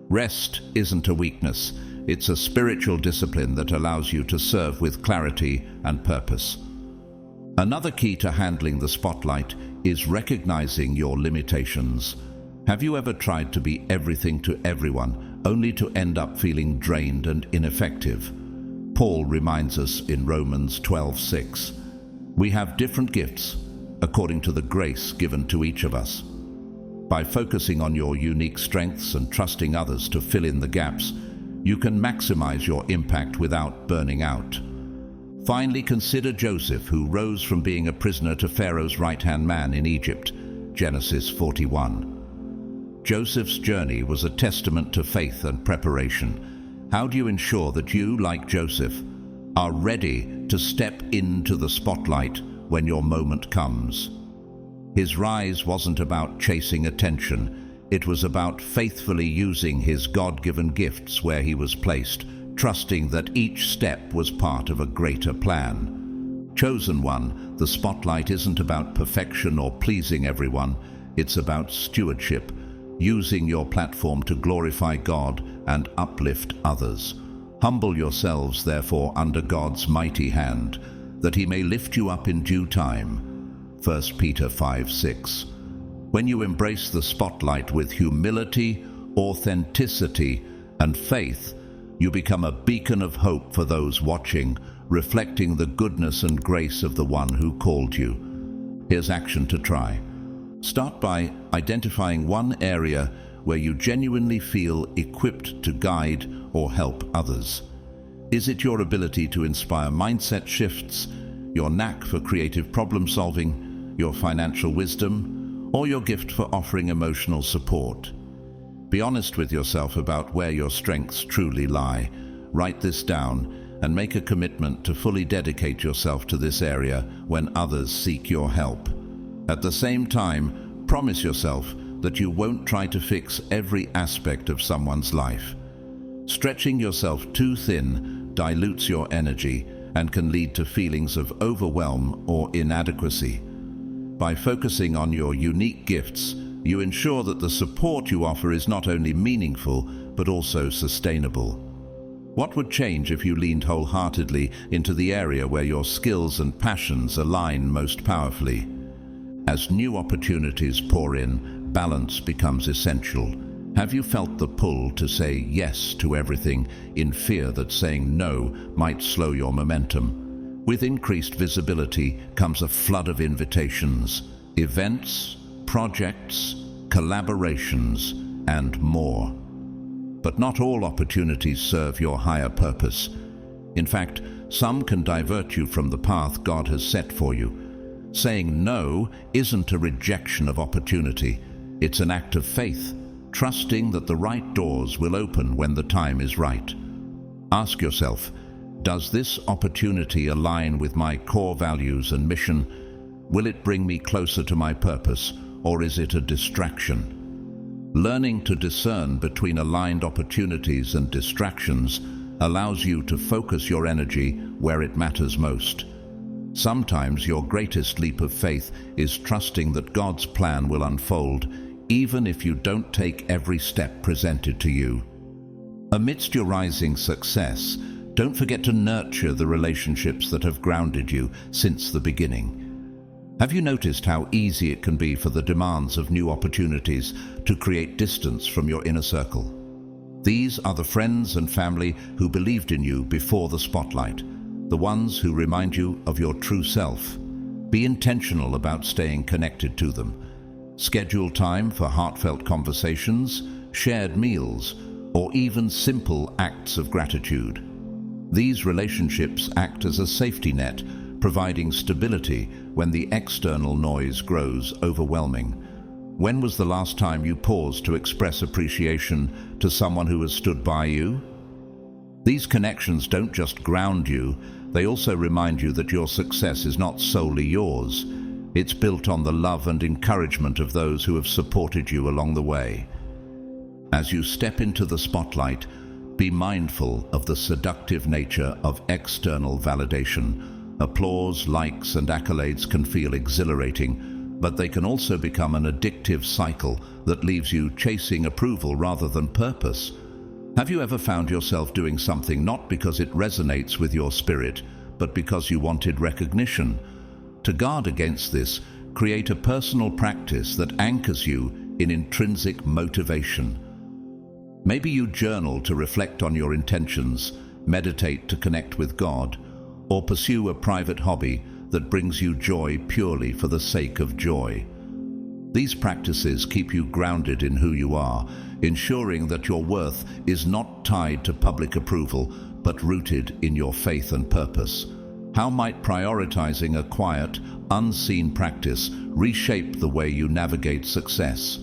Rest isn't a weakness, it's a spiritual discipline that allows you to serve with clarity and purpose. Another key to handling the spotlight is recognizing your limitations. Have you ever tried to be everything to everyone, only to end up feeling drained and ineffective? Paul reminds us in Romans 12:6, "We have different gifts according to the grace given to each of us." By focusing on your unique strengths and trusting others to fill in the gaps, you can maximize your impact without burning out. Finally, consider Joseph, who rose from being a prisoner to Pharaoh's right-hand man in Egypt, Genesis 41. Joseph's journey was a testament to faith and preparation. How do you ensure that you, like Joseph, are ready to step into the spotlight when your moment comes? His rise wasn't about chasing attention. It was about faithfully using his God-given gifts where he was placed, trusting that each step was part of a greater plan. Chosen one, the spotlight isn't about perfection or pleasing everyone. It's about stewardship, using your platform to glorify God and uplift others. Humble yourselves, therefore, under God's mighty hand, that he may lift you up in due time. 1 Peter 5:6. When you embrace the spotlight with humility, authenticity, and faith, you become a beacon of hope for those watching, reflecting the goodness and grace of the one who called you. Here's action to try. Start by identifying one area where you genuinely feel equipped to guide or help others. Is it your ability to inspire mindset shifts, your knack for creative problem solving, your financial wisdom, or your gift for offering emotional support? Be honest with yourself about where your strengths truly lie. Write this down and make a commitment to fully dedicate yourself to this area when others seek your help. At the same time, promise yourself that you won't try to fix every aspect of someone's life. Stretching yourself too thin dilutes your energy and can lead to feelings of overwhelm or inadequacy. By focusing on your unique gifts, you ensure that the support you offer is not only meaningful, but also sustainable. What would change if you leaned wholeheartedly into the area where your skills and passions align most powerfully? As new opportunities pour in, balance becomes essential. Have you felt the pull to say yes to everything in fear that saying no might slow your momentum? With increased visibility comes a flood of invitations, events, projects, collaborations, and more. But not all opportunities serve your higher purpose. In fact, some can divert you from the path God has set for you. Saying no isn't a rejection of opportunity. It's an act of faith, trusting that the right doors will open when the time is right. Ask yourself, does this opportunity align with my core values and mission? Will it bring me closer to my purpose, or is it a distraction? Learning to discern between aligned opportunities and distractions allows you to focus your energy where it matters most. Sometimes your greatest leap of faith is trusting that God's plan will unfold, even if you don't take every step presented to you. Amidst your rising success, don't forget to nurture the relationships that have grounded you since the beginning. Have you noticed how easy it can be for the demands of new opportunities to create distance from your inner circle? These are the friends and family who believed in you before the spotlight, the ones who remind you of your true self. Be intentional about staying connected to them. Schedule time for heartfelt conversations, shared meals, or even simple acts of gratitude. These relationships act as a safety net, providing stability when the external noise grows overwhelming. When was the last time you paused to express appreciation to someone who has stood by you? These connections don't just ground you, they also remind you that your success is not solely yours. It's built on the love and encouragement of those who have supported you along the way. As you step into the spotlight, be mindful of the seductive nature of external validation. Applause, likes, and accolades can feel exhilarating, but they can also become an addictive cycle that leaves you chasing approval rather than purpose. Have you ever found yourself doing something not because it resonates with your spirit, but because you wanted recognition? To guard against this, create a personal practice that anchors you in intrinsic motivation. Maybe you journal to reflect on your intentions, meditate to connect with God, or pursue a private hobby that brings you joy purely for the sake of joy. These practices keep you grounded in who you are, ensuring that your worth is not tied to public approval, but rooted in your faith and purpose. How might prioritizing a quiet, unseen practice reshape the way you navigate success?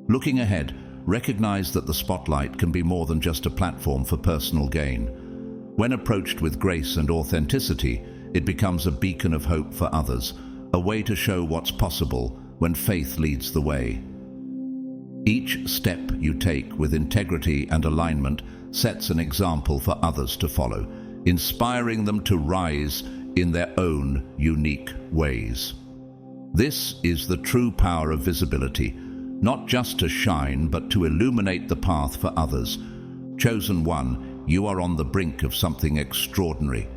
Looking ahead, recognize that the spotlight can be more than just a platform for personal gain. When approached with grace and authenticity, it becomes a beacon of hope for others, a way to show what's possible when faith leads the way. Each step you take with integrity and alignment sets an example for others to follow, inspiring them to rise in their own unique ways. This is the true power of visibility, not just to shine, but to illuminate the path for others. Chosen one, you are on the brink of something extraordinary.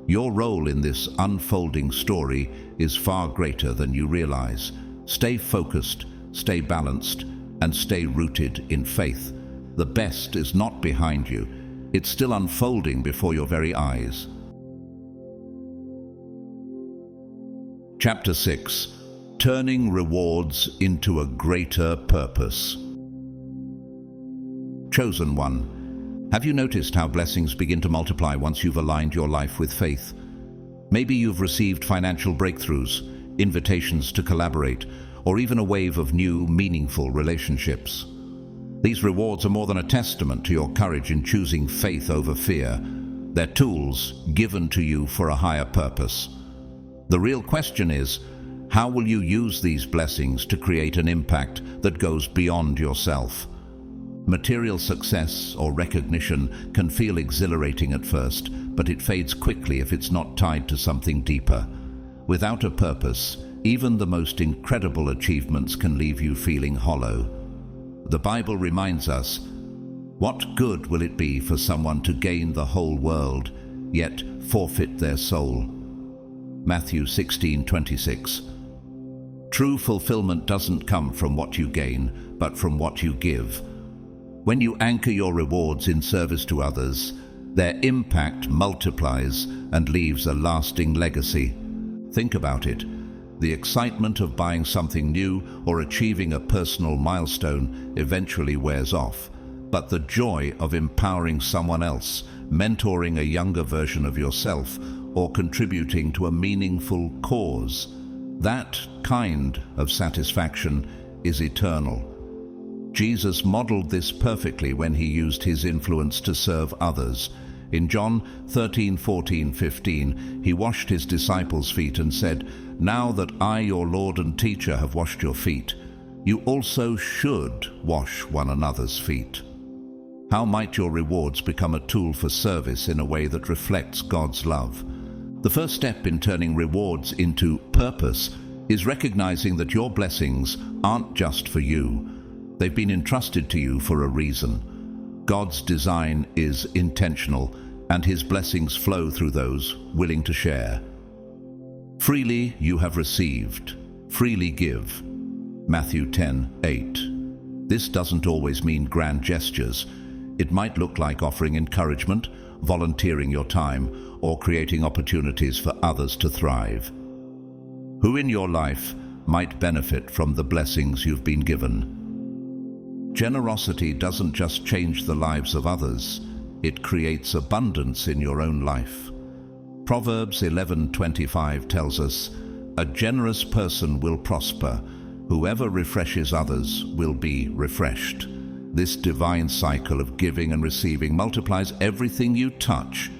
Your role in this unfolding story is far greater than you realize. Stay focused, stay balanced, and stay rooted in faith. The best is not behind you. It's still unfolding before your very eyes. Chapter 6. Turning rewards into a greater purpose. Chosen one, have you noticed how blessings begin to multiply once you've aligned your life with faith? Maybe you've received financial breakthroughs, invitations to collaborate, or even a wave of new, meaningful relationships. These rewards are more than a testament to your courage in choosing faith over fear. They're tools given to you for a higher purpose. The real question is, How will you use these blessings to create an impact that goes beyond yourself? Material success or recognition can feel exhilarating at first, but it fades quickly if it's not tied to something deeper. Without a purpose, even the most incredible achievements can leave you feeling hollow. The Bible reminds us, what good will it be for someone to gain the whole world, yet forfeit their soul? Matthew 16:26. True fulfillment doesn't come from what you gain, but from what you give. When you anchor your rewards in service to others, their impact multiplies and leaves a lasting legacy. Think about it. The excitement of buying something new or achieving a personal milestone eventually wears off, but the joy of empowering someone else, mentoring a younger version of yourself, or contributing to a meaningful cause, that kind of satisfaction is eternal. Jesus modeled this perfectly when he used his influence to serve others. In John 13:14-15, he washed his disciples' feet and said, "Now that I, your Lord and teacher, have washed your feet, you also should wash one another's feet." How might your rewards become a tool for service in a way that reflects God's love? The first step in turning rewards into purpose is recognizing that your blessings aren't just for you. They've been entrusted to you for a reason. God's design is intentional, and his blessings flow through those willing to share. Freely you have received, freely give. Matthew 10:8. This doesn't always mean grand gestures. It might look like offering encouragement, volunteering your time, or creating opportunities for others to thrive. Who in your life might benefit from the blessings you've been given? Generosity doesn't just change the lives of others, it creates abundance in your own life. Proverbs 11:25 tells us, "A generous person will prosper. Whoever refreshes others will be refreshed." This divine cycle of giving and receiving multiplies everything you touch.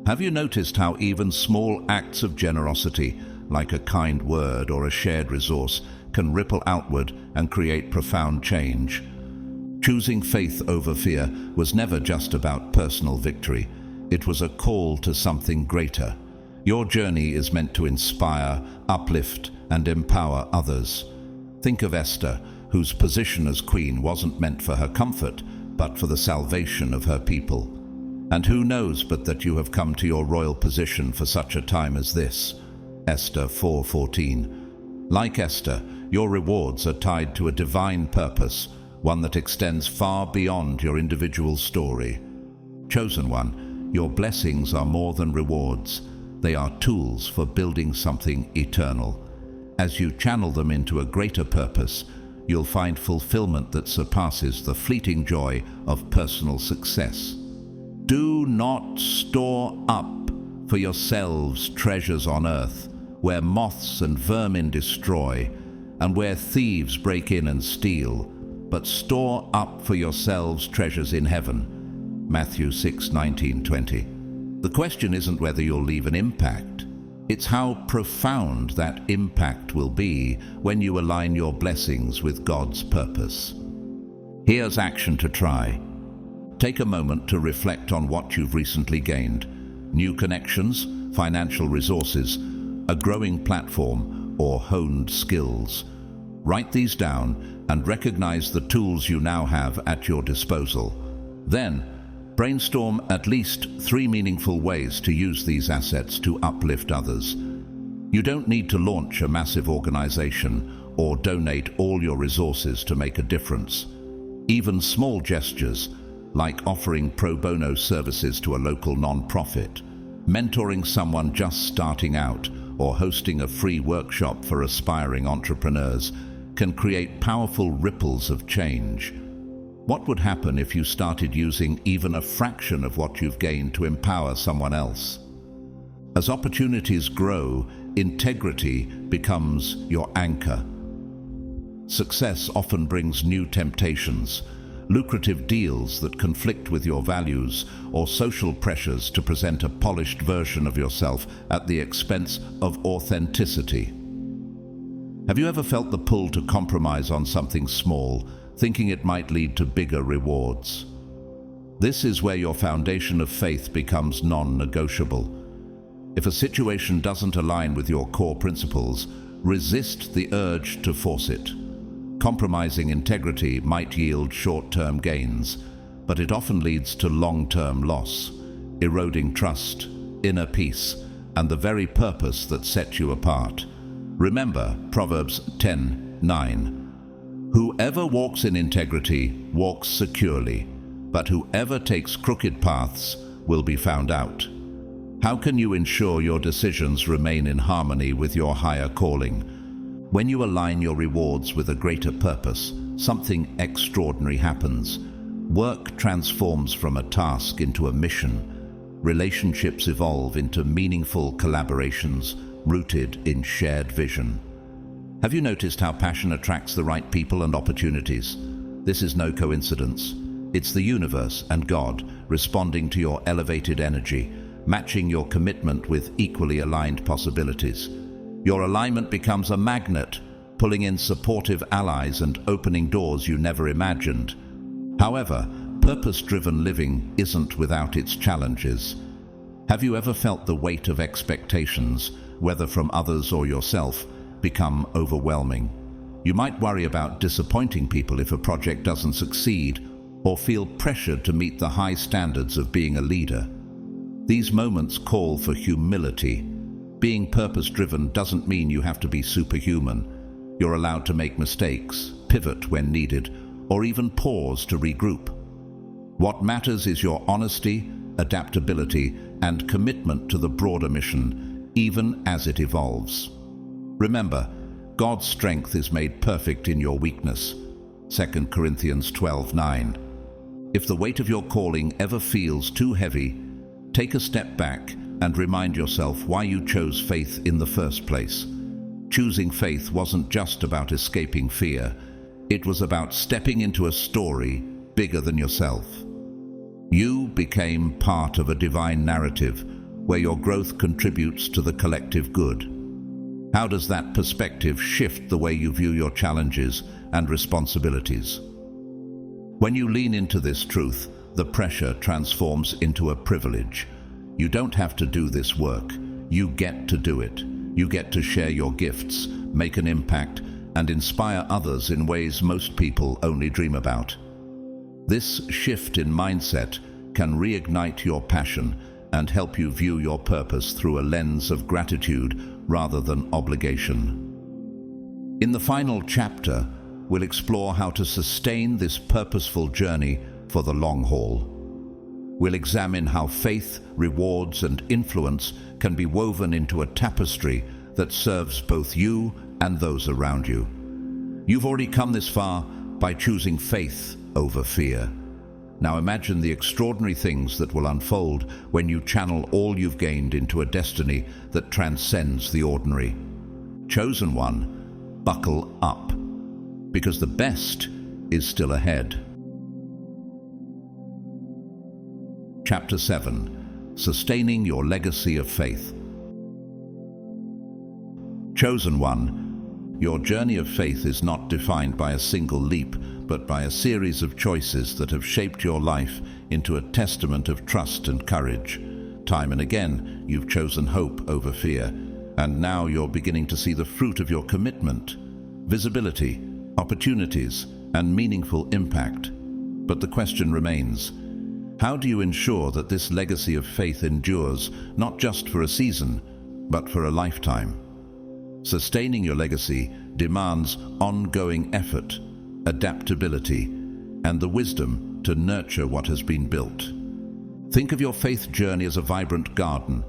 Have you noticed how even small acts of generosity, like a kind word or a shared resource, can ripple outward and create profound change? Choosing faith over fear was never just about personal victory. It was a call to something greater. Your journey is meant to inspire, uplift, and empower others. Think of Esther, whose position as queen wasn't meant for her comfort, but for the salvation of her people. And who knows but that you have come to your royal position for such a time as this? Esther 4:14. Like Esther, your rewards are tied to a divine purpose, one that extends far beyond your individual story. Chosen one, your blessings are more than rewards. They are tools for building something eternal. As you channel them into a greater purpose, you'll find fulfillment that surpasses the fleeting joy of personal success. Do not store up for yourselves treasures on earth, where moths and vermin destroy, and where thieves break in and steal, but store up for yourselves treasures in heaven. Matthew 6:19-20. The question isn't whether you'll leave an impact. It's how profound that impact will be when you align your blessings with God's purpose. Here's action to try. Take a moment to reflect on what you've recently gained. New connections, financial resources, a growing platform, or honed skills. Write these down and recognize the tools you now have at your disposal. Then, brainstorm at least 3 meaningful ways to use these assets to uplift others. You don't need to launch a massive organization or donate all your resources to make a difference. Even small gestures, like offering pro bono services to a local non-profit, mentoring someone just starting out, or hosting a free workshop for aspiring entrepreneurs, can create powerful ripples of change. What would happen if you started using even a fraction of what you've gained to empower someone else? As opportunities grow, integrity becomes your anchor. Success often brings new temptations, lucrative deals that conflict with your values, or social pressures to present a polished version of yourself at the expense of authenticity. Have you ever felt the pull to compromise on something small, thinking it might lead to bigger rewards? This is where your foundation of faith becomes non-negotiable. If a situation doesn't align with your core principles, resist the urge to force it. Compromising integrity might yield short-term gains, but it often leads to long-term loss, eroding trust, inner peace, and the very purpose that set you apart. Remember Proverbs 10:9. Whoever walks in integrity walks securely, but whoever takes crooked paths will be found out. How can you ensure your decisions remain in harmony with your higher calling? When you align your rewards with a greater purpose, something extraordinary happens. Work transforms from a task into a mission. Relationships evolve into meaningful collaborations rooted in shared vision. Have you noticed how passion attracts the right people and opportunities? This is no coincidence. It's the universe and God responding to your elevated energy, matching your commitment with equally aligned possibilities. Your alignment becomes a magnet, pulling in supportive allies and opening doors you never imagined. However, purpose-driven living isn't without its challenges. Have you ever felt the weight of expectations, whether from others or yourself, become overwhelming? You might worry about disappointing people if a project doesn't succeed, or feel pressured to meet the high standards of being a leader. These moments call for humility. Being purpose-driven doesn't mean you have to be superhuman. You're allowed to make mistakes, pivot when needed, or even pause to regroup. What matters is your honesty, adaptability, and commitment to the broader mission, even as it evolves. Remember, God's strength is made perfect in your weakness. 2 Corinthians 12:9. If the weight of your calling ever feels too heavy, take a step back and remind yourself why you chose faith in the first place. Choosing faith wasn't just about escaping fear. It was about stepping into a story bigger than yourself. You became part of a divine narrative where your growth contributes to the collective good. How does that perspective shift the way you view your challenges and responsibilities? When you lean into this truth, the pressure transforms into a privilege. You don't have to do this work. You get to do it. You get to share your gifts, make an impact, and inspire others in ways most people only dream about. This shift in mindset can reignite your passion and help you view your purpose through a lens of gratitude rather than obligation. In the final chapter, we'll explore how to sustain this purposeful journey for the long haul. We'll examine how faith, rewards, and influence can be woven into a tapestry that serves both you and those around you. You've already come this far by choosing faith over fear. Now imagine the extraordinary things that will unfold when you channel all you've gained into a destiny that transcends the ordinary. Chosen one, buckle up, because the best is still ahead. Chapter 7. Sustaining your legacy of faith. Chosen one, your journey of faith is not defined by a single leap, but by a series of choices that have shaped your life into a testament of trust and courage. Time and again, you've chosen hope over fear, and now you're beginning to see the fruit of your commitment, visibility, opportunities, and meaningful impact. But the question remains, how do you ensure that this legacy of faith endures, not just for a season, but for a lifetime? Sustaining your legacy demands ongoing effort, adaptability, and the wisdom to nurture what has been built. Think of your faith journey as a vibrant garden.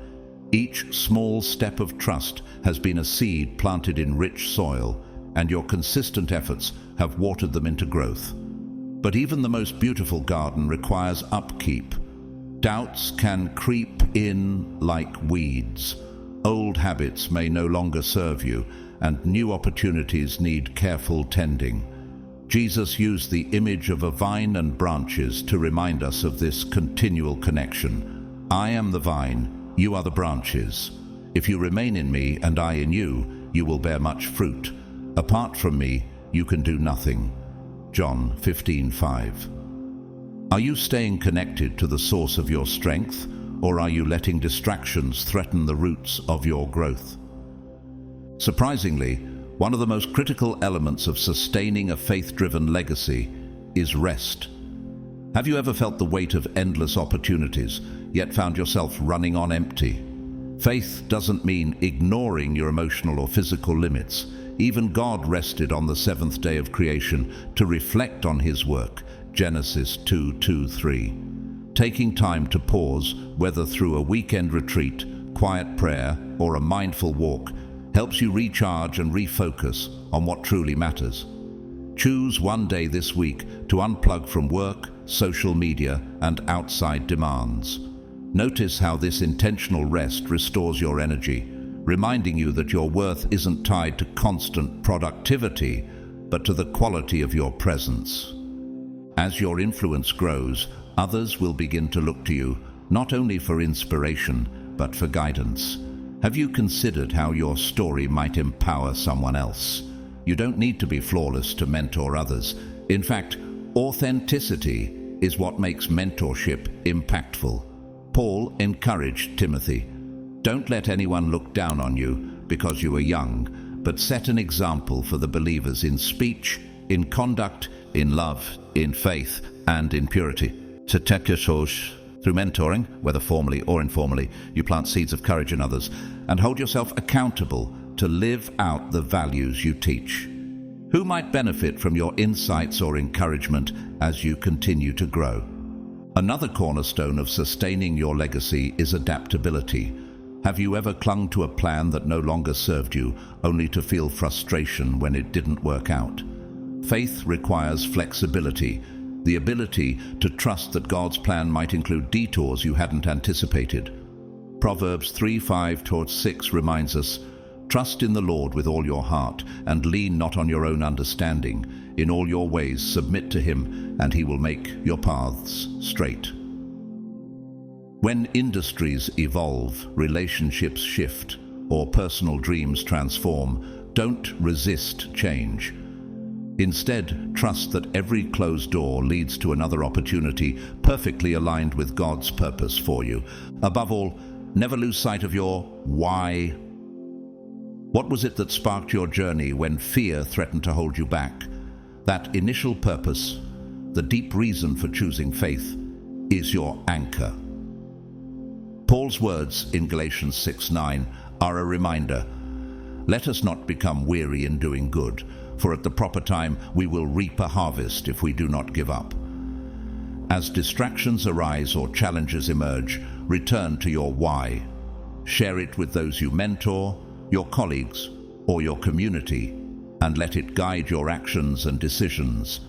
Each small step of trust has been a seed planted in rich soil, and your consistent efforts have watered them into growth. But even the most beautiful garden requires upkeep. Doubts can creep in like weeds. Old habits may no longer serve you, and new opportunities need careful tending. Jesus used the image of a vine and branches to remind us of this continual connection. I am the vine, you are the branches. If you remain in me and I in you, you will bear much fruit. Apart from me, you can do nothing. John 15:5. Are you staying connected to the source of your strength, or are you letting distractions threaten the roots of your growth? Surprisingly, one of the most critical elements of sustaining a faith-driven legacy is rest. Have you ever felt the weight of endless opportunities, yet found yourself running on empty? Faith doesn't mean ignoring your emotional or physical limits. Even God rested on the seventh day of creation to reflect on his work, Genesis 2:2-3. Taking time to pause, whether through a weekend retreat, quiet prayer, or a mindful walk, helps you recharge and refocus on what truly matters. Choose one day this week to unplug from work, social media, and outside demands. Notice how this intentional rest restores your energy, reminding you that your worth isn't tied to constant productivity, but to the quality of your presence. As your influence grows, others will begin to look to you, not only for inspiration, but for guidance. Have you considered how your story might empower someone else? You don't need to be flawless to mentor others. In fact, authenticity is what makes mentorship impactful. Paul encouraged Timothy, "Don't let anyone look down on you because you are young, but set an example for the believers in speech, in conduct, in love, in faith, and in purity." Through mentoring, whether formally or informally, you plant seeds of courage in others and hold yourself accountable to live out the values you teach. Who might benefit from your insights or encouragement as you continue to grow? Another cornerstone of sustaining your legacy is adaptability. Have you ever clung to a plan that no longer served you, only to feel frustration when it didn't work out? Faith requires flexibility, the ability to trust that God's plan might include detours you hadn't anticipated. Proverbs 3:5-6 reminds us, "Trust in the Lord with all your heart, and lean not on your own understanding. In all your ways submit to him, and he will make your paths straight." When industries evolve, relationships shift, or personal dreams transform, don't resist change. Instead, trust that every closed door leads to another opportunity perfectly aligned with God's purpose for you. Above all, never lose sight of your why. What was it that sparked your journey when fear threatened to hold you back? That initial purpose, the deep reason for choosing faith, is your anchor. Paul's words in Galatians 6:9 are a reminder. "Let us not become weary in doing good, for at the proper time we will reap a harvest if we do not give up." As distractions arise or challenges emerge, return to your why. Share it with those you mentor, your colleagues, or your community, and let it guide your actions and decisions.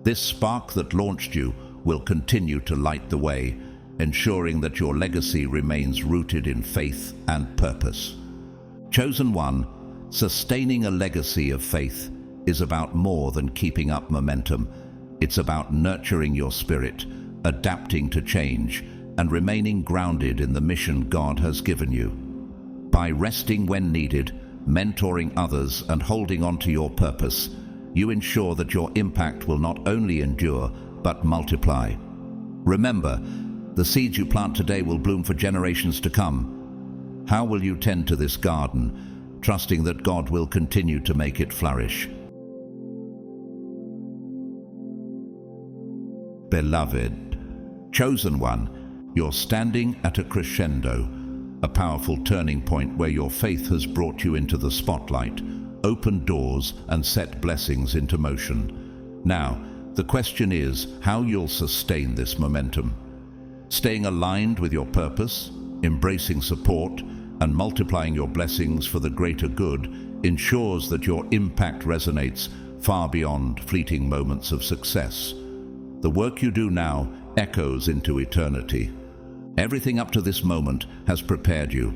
This spark that launched you will continue to light the way, ensuring that your legacy remains rooted in faith and purpose. Chosen one, sustaining a legacy of faith is about more than keeping up momentum. It's about nurturing your spirit, adapting to change, and remaining grounded in the mission God has given you. By resting when needed, mentoring others, and holding on to your purpose, you ensure that your impact will not only endure, but multiply. Remember, the seeds you plant today will bloom for generations to come. How will you tend to this garden, trusting that God will continue to make it flourish? Beloved, chosen one, you're standing at a crescendo, a powerful turning point where your faith has brought you into the spotlight, opened doors, and set blessings into motion. Now, the question is how you'll sustain this momentum. Staying aligned with your purpose, embracing support, and multiplying your blessings for the greater good ensures that your impact resonates far beyond fleeting moments of success. The work you do now echoes into eternity. Everything up to this moment has prepared you.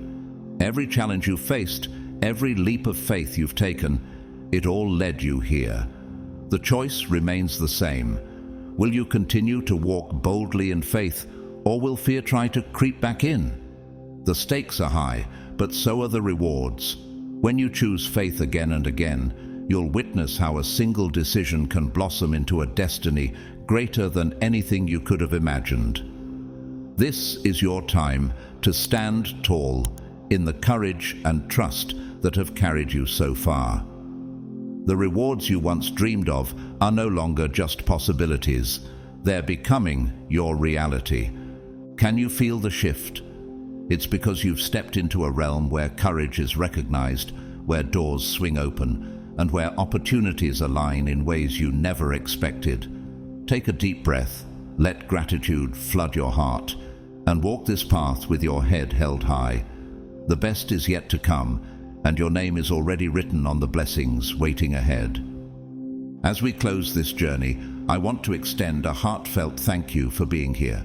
Every challenge you faced, every leap of faith you've taken, it all led you here. The choice remains the same. Will you continue to walk boldly in faith, or will fear try to creep back in? The stakes are high, but so are the rewards. When you choose faith again and again, You'll witness how a single decision can blossom into a destiny greater than anything you could have imagined. This is your time to stand tall in the courage and trust that have carried you so far. The rewards you once dreamed of are no longer just possibilities. They're becoming your reality. Can you feel the shift? It's because you've stepped into a realm where courage is recognized, where doors swing open, and where opportunities align in ways you never expected. Take a deep breath, let gratitude flood your heart, and walk this path with your head held high. The best is yet to come, and your name is already written on the blessings waiting ahead. As we close this journey, I want to extend a heartfelt thank you for being here.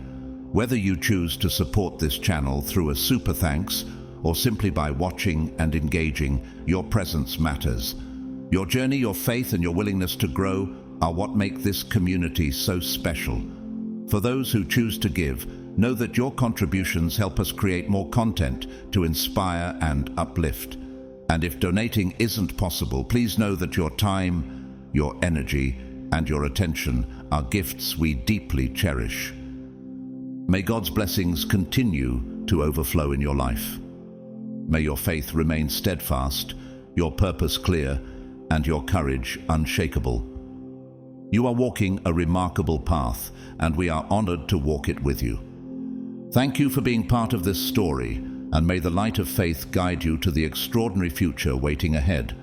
Whether you choose to support this channel through a super thanks or simply by watching and engaging, your presence matters. Your journey, your faith, and your willingness to grow are what make this community so special. For those who choose to give, know that your contributions help us create more content to inspire and uplift. And if donating isn't possible, please know that your time, your energy, and your attention are gifts we deeply cherish. May God's blessings continue to overflow in your life. May your faith remain steadfast, your purpose clear, and your courage unshakable. You are walking a remarkable path, and we are honored to walk it with you. Thank you for being part of this story, and may the light of faith guide you to the extraordinary future waiting ahead.